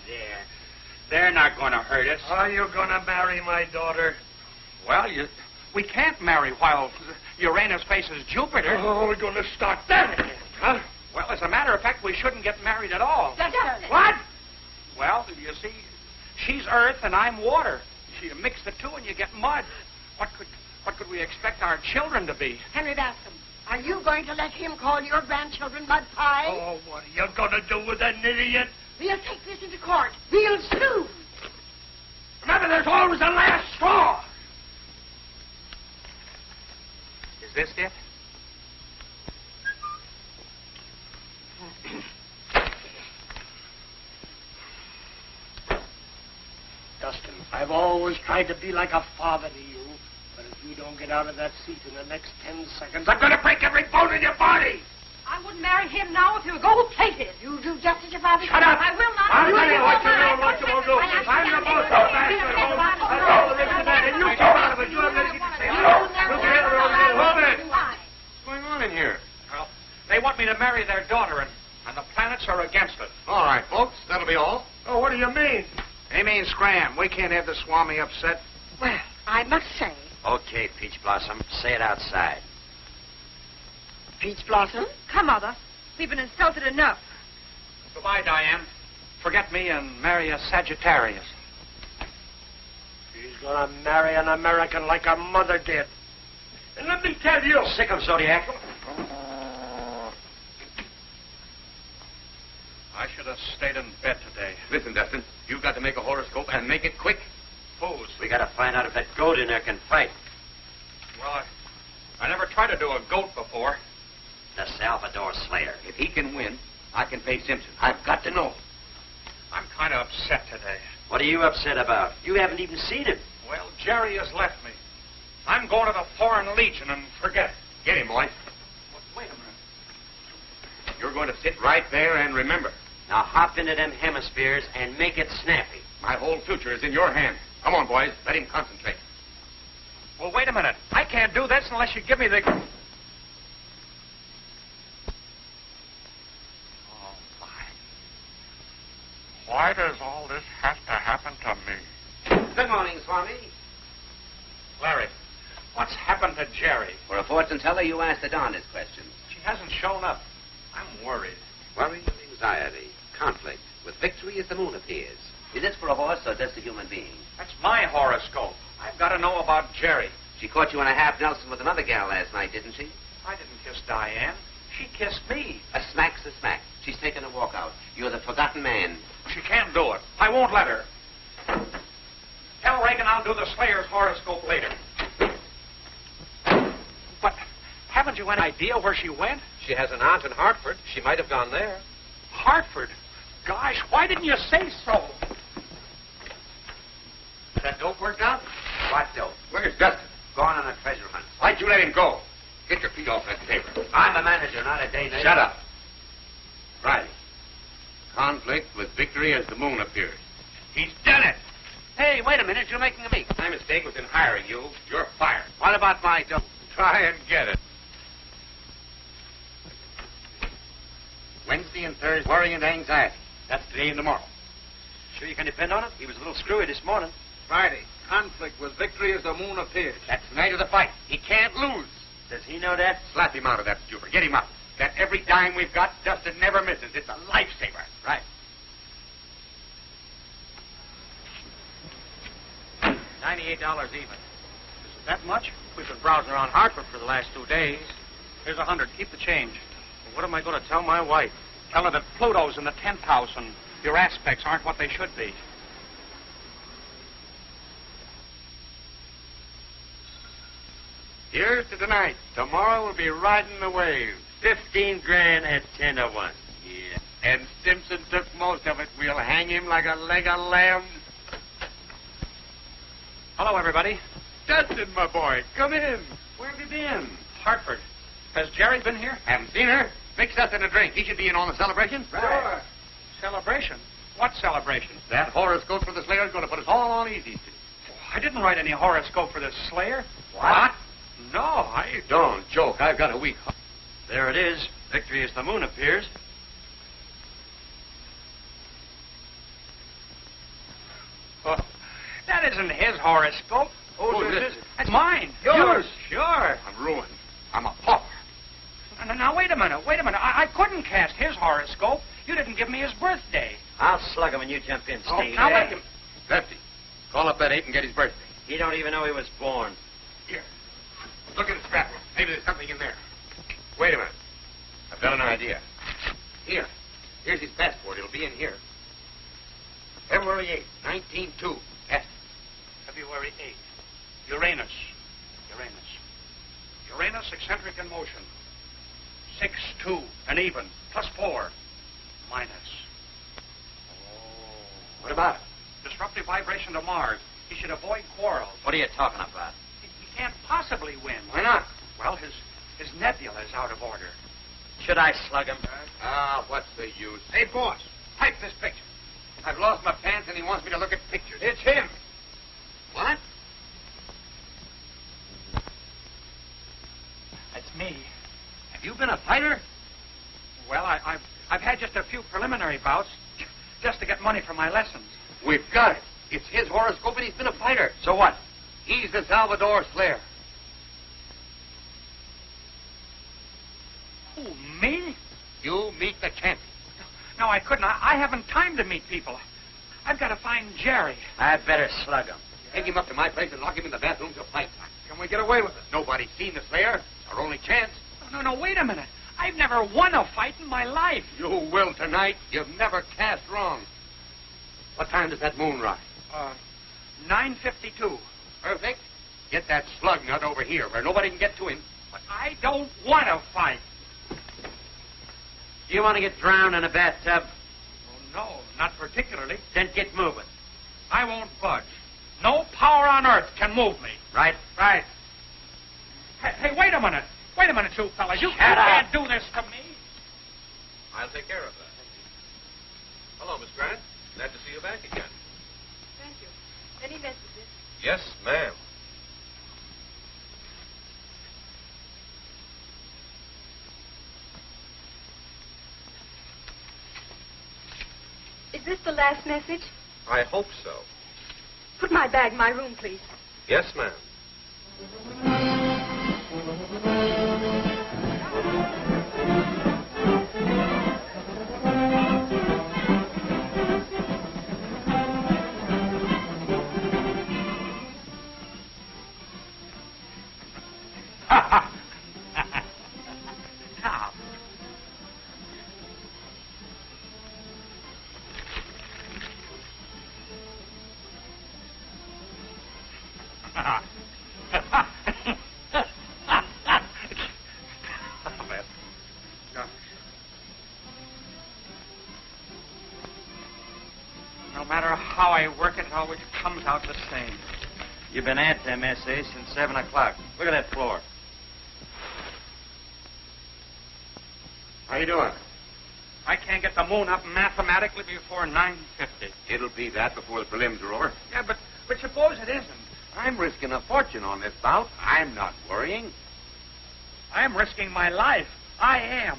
There. They're not going to hurt us. Are you going to marry my daughter? Well, we can't marry while Uranus faces Jupiter. Oh, we're going to start that again, huh? Well, as a matter of fact, we shouldn't get married at all. Justin. What? Well, you see, she's earth and I'm water. You mix the two and you get mud. What could we expect our children to be? Henry Bascom, are you going to let him call your grandchildren mud pie? Oh, what are you going to do with an idiot? We'll take this into court. We'll sue. Remember, there's always a last straw. Is this it? Dustin, I've always tried to be like a father to you, but if you don't get out of that seat in the next 10 seconds, I'm going to break every bone in your body. I wouldn't marry him now if he were gold-plated. You do just as your father Shut up. I will not. I'll tell you what you will do. I'm the boss of Bastard Home. That's all there is to that. And you keep out of it. You have nothing to say. Hold it. What's going on in here? Well, they want me to marry their daughter, and the planets are against it. All right, folks. That'll be all. Oh, what do you mean? He means scram. We can't have the Swami upset. Well, I must say, Okay, Peach Blossom. Say it outside. Peach Blossom. Come, Mother. We've been insulted enough. Goodbye, Diane. Forget me and marry a Sagittarius. She's going to marry an American like her mother did. And let me tell you. Sick of Zodiac. I should have stayed in bed today. Listen, Dustin, you've got to make a horoscope and make it quick. Whose? We got to find out if that goat in there can fight. Well, I never tried to do a goat before. The Salvador Slayer. If he can win, I can pay Simpson. I've got to know. I'm kind of upset today. What are you upset about? You haven't even seen him. Well, Jerry has left me. I'm going to the Foreign Legion and forget it. Get him, boy. Wait a minute. You're going to sit right there and remember. Now hop into them hemispheres and make it snappy. My whole future is in your hands. Come on, boys. Let him concentrate. Well, wait a minute. I can't do this unless you give me the... Larry, what's happened to Jerry? For a fortune teller, you asked the darndest questions. She hasn't shown up. I'm worried. Worry and anxiety, conflict. With victory as the moon appears. Is this for a horse or just a human being? That's my horoscope. I've got to know about Jerry. She caught you in a half Nelson with another gal last night, didn't she? I didn't kiss Diane. She kissed me. A smack's a smack. She's taken a walk out. You're the forgotten man. She can't do it. I won't let her. Tell Reagan I'll do the Slayer's horoscope later. But haven't you any idea where she went? She has an aunt in Hartford. She might have gone there. Hartford? Gosh, why didn't you say so? That dope worked out? What dope? Where's Dustin? Gone on a treasure hunt. Why'd you let him go? Get your feet off that table. I'm a manager, not a day neighbor. Shut up. Friday. Conflict with victory as the moon appears. He's done it. Hey, wait a minute. You're making a me. My mistake was in hiring you. You're fired. What about my dope? Try and get it. Wednesday and Thursday, worry and anxiety. That's today and tomorrow. Sure you can depend on him? He was a little screwy this morning. Friday, conflict with victory as the moon appears. That's the night of the fight. He can't lose. Does he know that? Slap him out of that stupor. Get him up. That every dime we've got, Dustin never misses. It's a lifesaver. Right. $98 even. Is it that much? We've been browsing around Hartford for the last 2 days. Here's $100. Keep the change. Well, what am I going to tell my wife? Tell her that Pluto's in the 10th house and your aspects aren't what they should be. Here's to tonight. Tomorrow we'll be riding the wave. 15 grand at 10 to 1. Yeah. And Simpson took most of it. We'll hang him like a leg of lamb. Hello, everybody. Dustin, my boy, come in. Where have you been? Hartford. Has Jerry been here? Haven't seen her. Mix Dustin a drink. He should be in on the celebration. Sure. Celebration? What celebration? That horoscope for the Slayer's going to put us all on easy. I didn't write any horoscope for this Slayer. What? No, I... Don't joke. I've got a week. There it is. Victory as the moon appears. Oh, that isn't his horoscope. Who's this? That's mine. Yours? Sure. I'm ruined. I'm a pauper. Now, wait a minute. I couldn't cast his horoscope. You didn't give me his birthday. I'll slug him when you jump in, Steve. Now, wait a minute. Lefty, call up that 8 and get his birthday. He don't even know he was born. Here. Look at the scrapbook. Maybe there's something in there. Wait a minute. I've got an idea. Here. Here's his passport. It'll be in here. February 8th, 1902. Yes. February 8th. Uranus. Uranus eccentric in motion. 6-2, and even. +4. Minus. Oh. What about it? Disruptive vibration to Mars. He should avoid quarrels. What are you talking about? He can't possibly win. Why not? Well, his nebula is out of order. Should I slug him? What's the use? Hey, boss, type this picture. I've lost my pants and he wants me to look at pictures. It's him. What? That's me. Have you been a fighter? Well, I've had just a few preliminary bouts just to get money for my lessons. We've got it. It's his horoscope and he's been a fighter. So what? He's the Salvador Slayer. Who, me? You meet the champion. No, I couldn't. I haven't time to meet people. I've got to find Jerry. I'd better slug him. Take him up to my place and lock him in the bathroom to fight. Can we get away with it? Nobody's seen the Slayer. It's our only chance. No, wait a minute. I've never won a fight in my life. You will tonight. You've never cast wrong. What time does that moon rise? 9:52. Perfect. Get that slug nut over here where nobody can get to him. But I don't want to fight. Do you want to get drowned in a bathtub? Oh, no, not particularly. Then get moving. I won't budge. No power on earth can move me. Right? Right. Hey, wait a minute. Wait a minute, you fellas. You Shut can't up. do this to me. I'll take care of that. Hello, Miss Grant. Glad to see you back again. Thank you. Any messages? Yes, ma'am. Is this the last message? I hope so. Put my bag in my room, please. Yes, ma'am. No matter how I work it always comes out the same. You've been at them essays since 7 o'clock. Look at that floor. How you doing? I can't get the moon up mathematically before 9:50. It'll be that before the prelims are over. Yeah, but suppose it isn't. I'm risking a fortune on this bout. I'm not worrying. I'm risking my life. I am.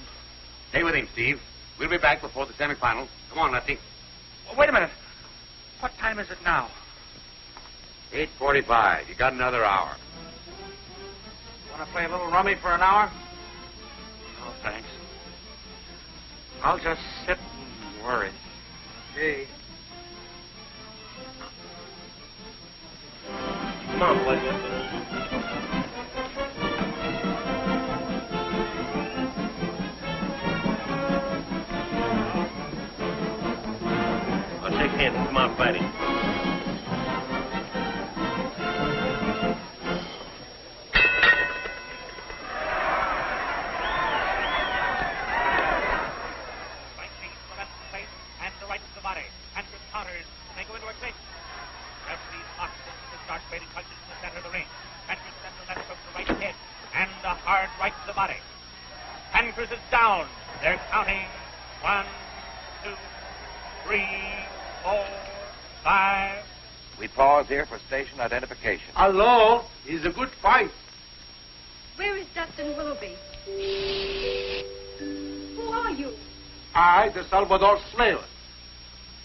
Stay with him, Steve. We'll be back before the semifinal. Come on, Lefty. Oh, wait a minute. What time is it now? 8:45. You got another hour. Want to play a little rummy for an hour? No, thanks. I'll just sit and worry. Gee. Come on, boy. I'll shake hands and come out fighting. Here for station identification. Hello. It's a good fight. Where is Dustin Willoughby? Who are you? I, the Salvador Slayer.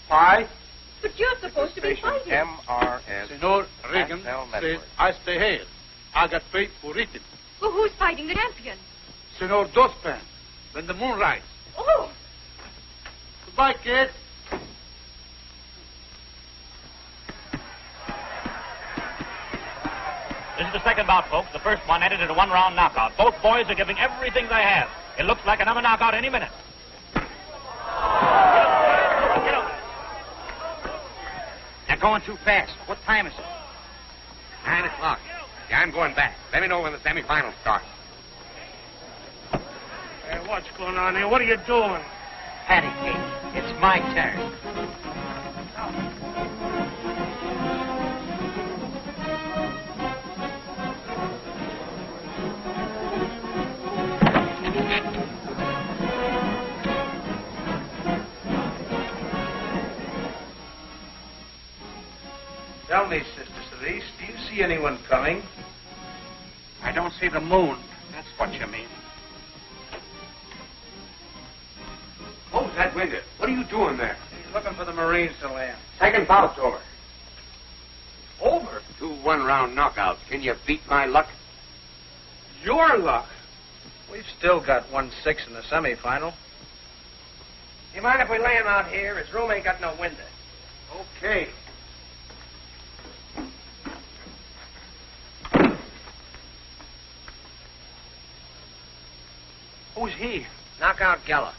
Why? But you're supposed to be fighting. MRS. Senor Reagan said I stay here. I got paid for it. Well, who's fighting the champion? Senor Dospan, when the moon rises. Oh! Goodbye, kid. This is the second bout, folks. The first one ended in a one-round knockout. Both boys are giving everything they have. It looks like another knockout any minute. Get up. They're going too fast. What time is it? 9 o'clock. Yeah, I'm going back. Let me know when the semifinals start. Hey, what's going on here? What are you doing? Patty cake. It's my turn. Tell me, Sister Cerise, do you see anyone coming? I don't see the moon. That's what you mean. Close that window. What are you doing there? He's looking for the Marines to land. Second bout's over. Over? 2 one-round knockouts. Can you beat my luck? Your luck? We've still got 1-6 in the semifinal. You mind if we lay him out here? His room ain't got no window. Okay. Who's he? Knockout Geller.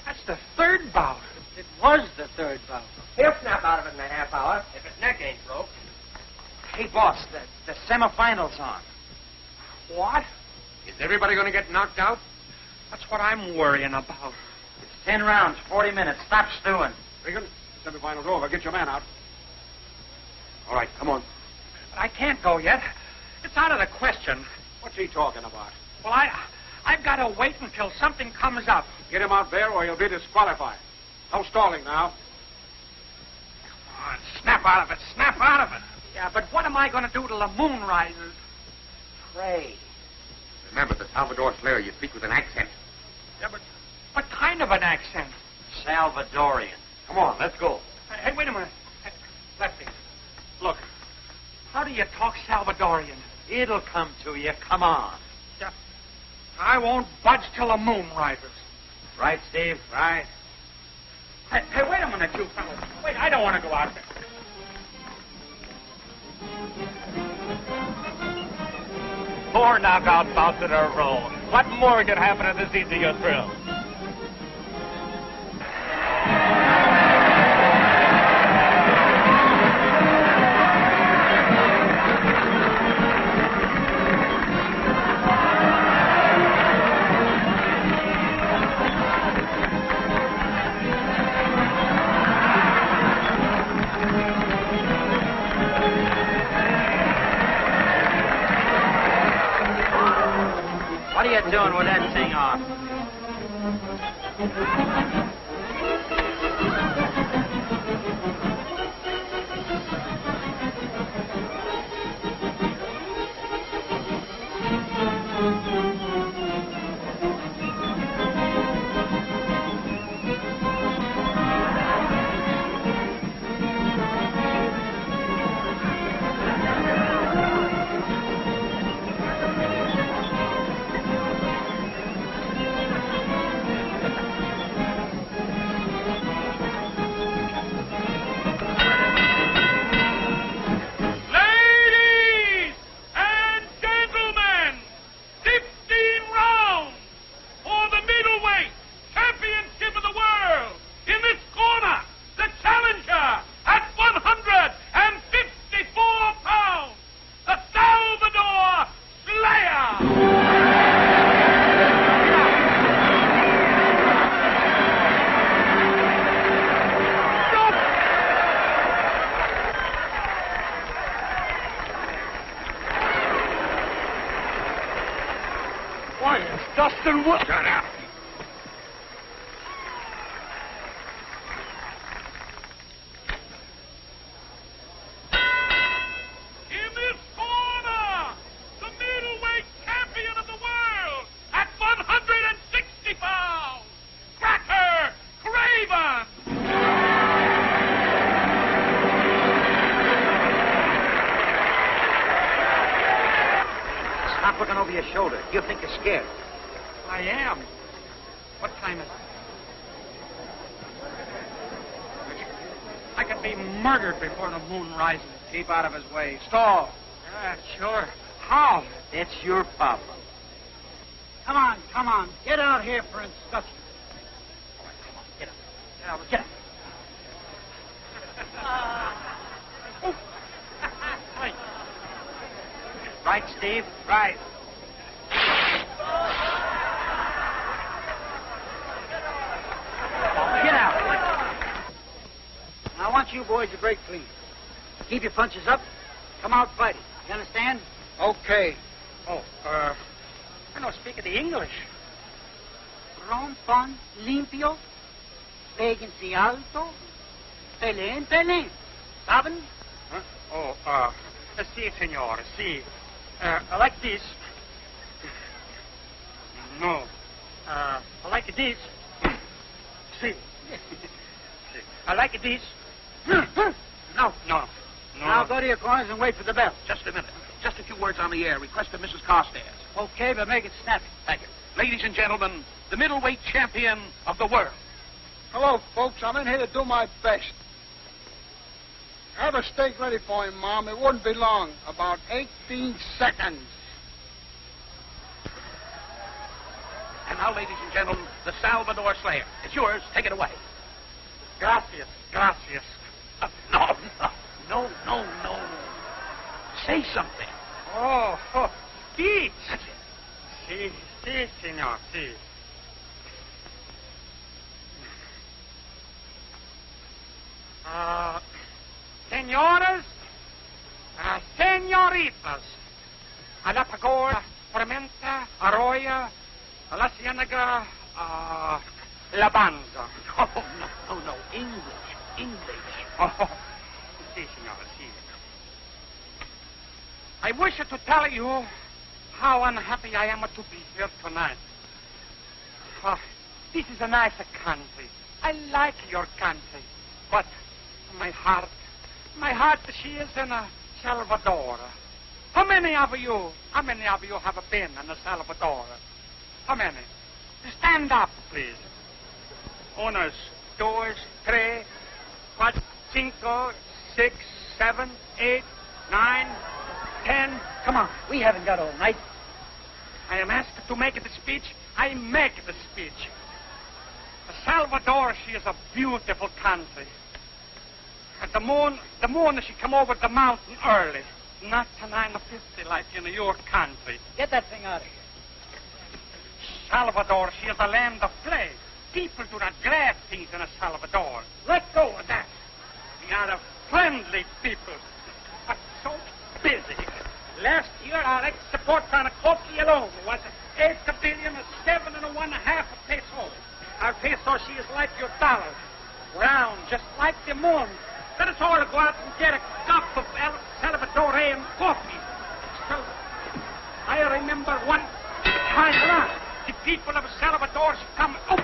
That's the third bout. It was the third bout. He'll snap out of it in a half hour if his neck ain't broke. Hey, boss, the semifinal's on. What? Is everybody going to get knocked out? That's what I'm worrying about. It's 10 rounds, 40 minutes. Stop stewing. Regan, the semifinal's over. Get your man out. All right, come on. But I can't go yet. It's out of the question. What's he talking about? Well, I've got to wait until something comes up. Get him out there or he'll be disqualified. No stalling now. Come on, snap out of it. Snap out of it. Yeah, but what am I going to do till the moon rises? Pray. Remember, the Salvador Slayer, you speak with an accent. Yeah, but what kind of an accent? Salvadorian. Come on, let's go. Hey, wait a minute. Hey, Lefty, look. How do you talk Salvadorian? It'll come to you. Come on. I won't budge till the moon rises. Right, Steve? Right. Hey, wait a minute, you fellas. Wait, I don't want to go out there. Four knockout bouts in a row. What more could happen at this easy a thrill? What are you doing with that thing on? Ladies and gentlemen, 15 rounds for the middleweight championship of the world. In this corner, the challenger at 154 pounds, the Salvador Slayer. Why, it's Dustin Wood. Shut up. In this corner, the middleweight champion of the world at 160 pounds, Cracker Craven. Stop looking over your shoulder. You think you're scared. I am. What time is it? I could be murdered before the moon rises. Keep out of his way. Stall. Sure. How? It's your problem. Come on. Get out here for inspection. Get up. Right, Steve? Right. Get out. I want you boys to break clean. Keep your punches up. Come out fighting. You understand? Okay. Oh, I don't speak the English. Rompon, limpio, péguense alto, pelén. ¿Saben? Huh? Oh, si, senor, si. Like this. No. Like this. Si. I like this. No. Now go to your corners and wait for the bell. Just a minute. Just a few words on the air. Request of Mrs. Carstairs. Okay, but make it snappy. Thank you. Ladies and gentlemen, the middleweight champion of the world. Hello, folks. I'm in here to do my best. Have a steak ready for him, Mom. It wouldn't be long. About 18 seconds. And now, ladies and gentlemen, the Salvador Slayer. It's yours. Take it away. Gracias. No. Say something. Oh, speech. That's it. Si, senor, si. Señores, señoritas, a la pagoda, Tormenta, Arroyo, a la Ciénaga, la Banza. Oh, no. English. Oh, si, senor, si. I wish to tell you how unhappy I am to be here tonight. This is a nice country. I like your country. But my heart, she is in a Salvador. How many of you have been in El Salvador? How many? Stand up, please. Unos, dos, tres, cuatro, cinco, 6, 7, 8, 9, 10. Come on, we haven't got all night. I am asked to make the speech. I make the speech. El Salvador, she is a beautiful country. And the moon, she come over the mountain early. Not to 9:50 like in your country. Get that thing out of here. Salvador, she is a land of play. People do not grab things in El Salvador. Let go of that. We are a friendly people, but so busy. Last year, our export on a coffee alone was 8,7,500,000 pesos. Our peso, she is like your dollar, round, just like the moon. Let us all go out and get a cup of Salvadorian coffee. So, I remember one time the people of Salvador come. Oh,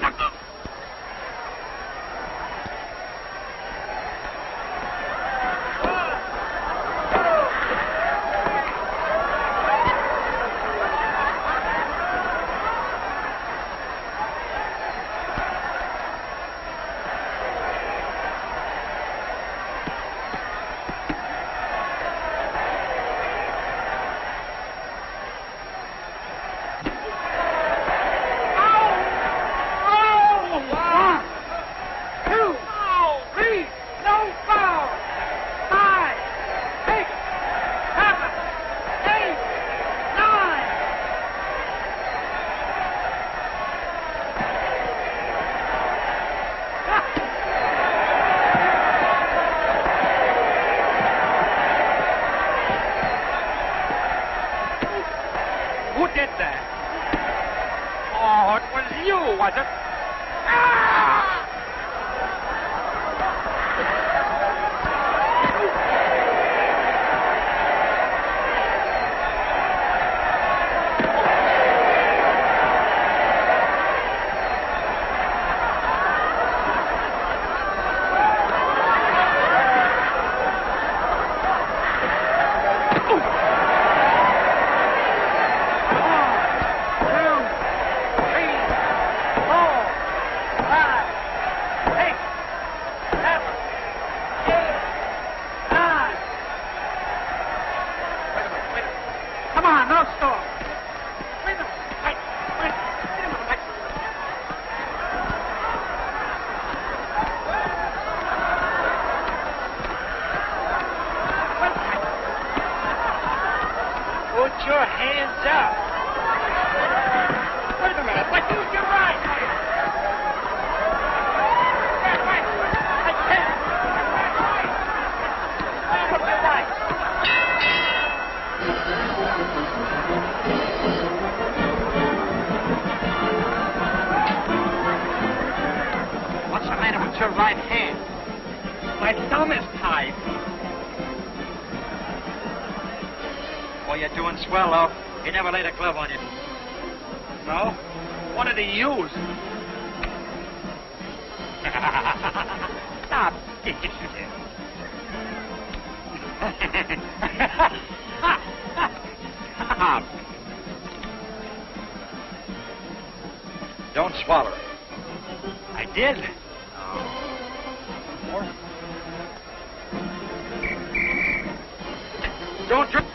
Don't swallow it. I did. Don't drink.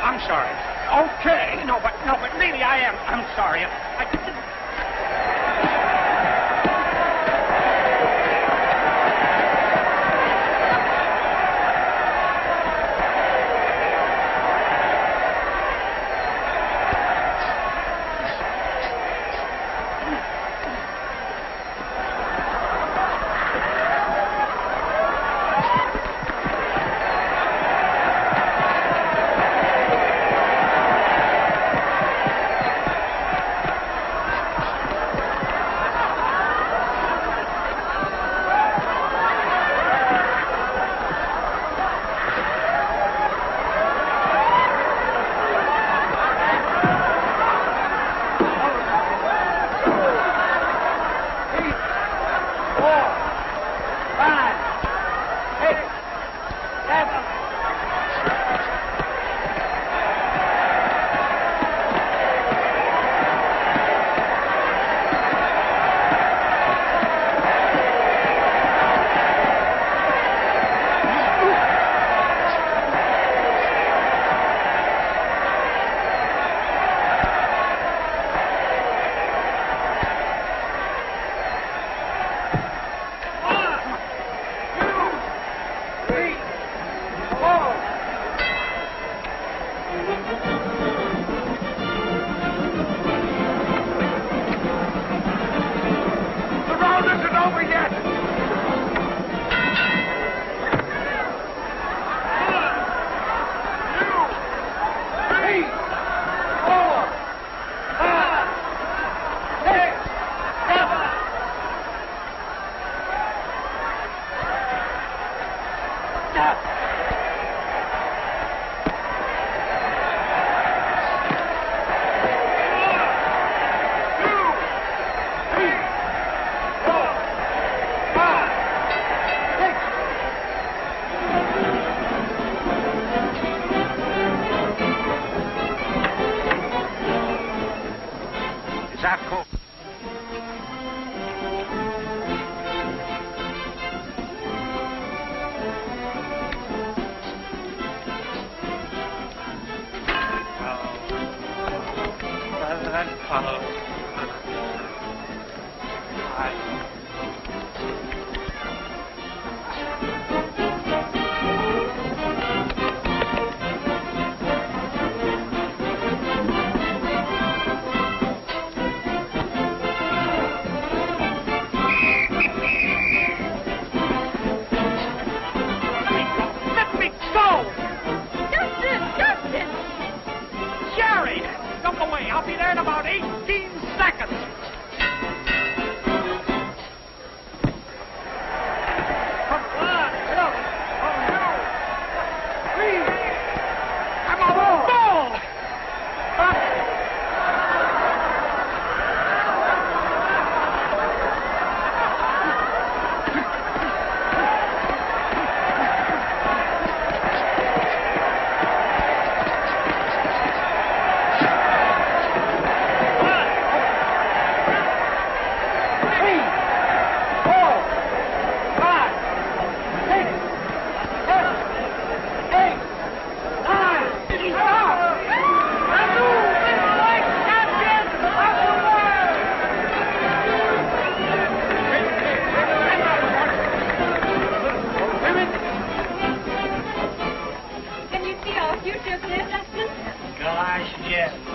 I'm sorry. Okay. No, but really I am. I'm sorry. I didn't. I'll be there in about 18 seconds. Come on, help. Oh, no. Please. I'm on the ball. Can you see our future, dear Dustin? Gosh, yes.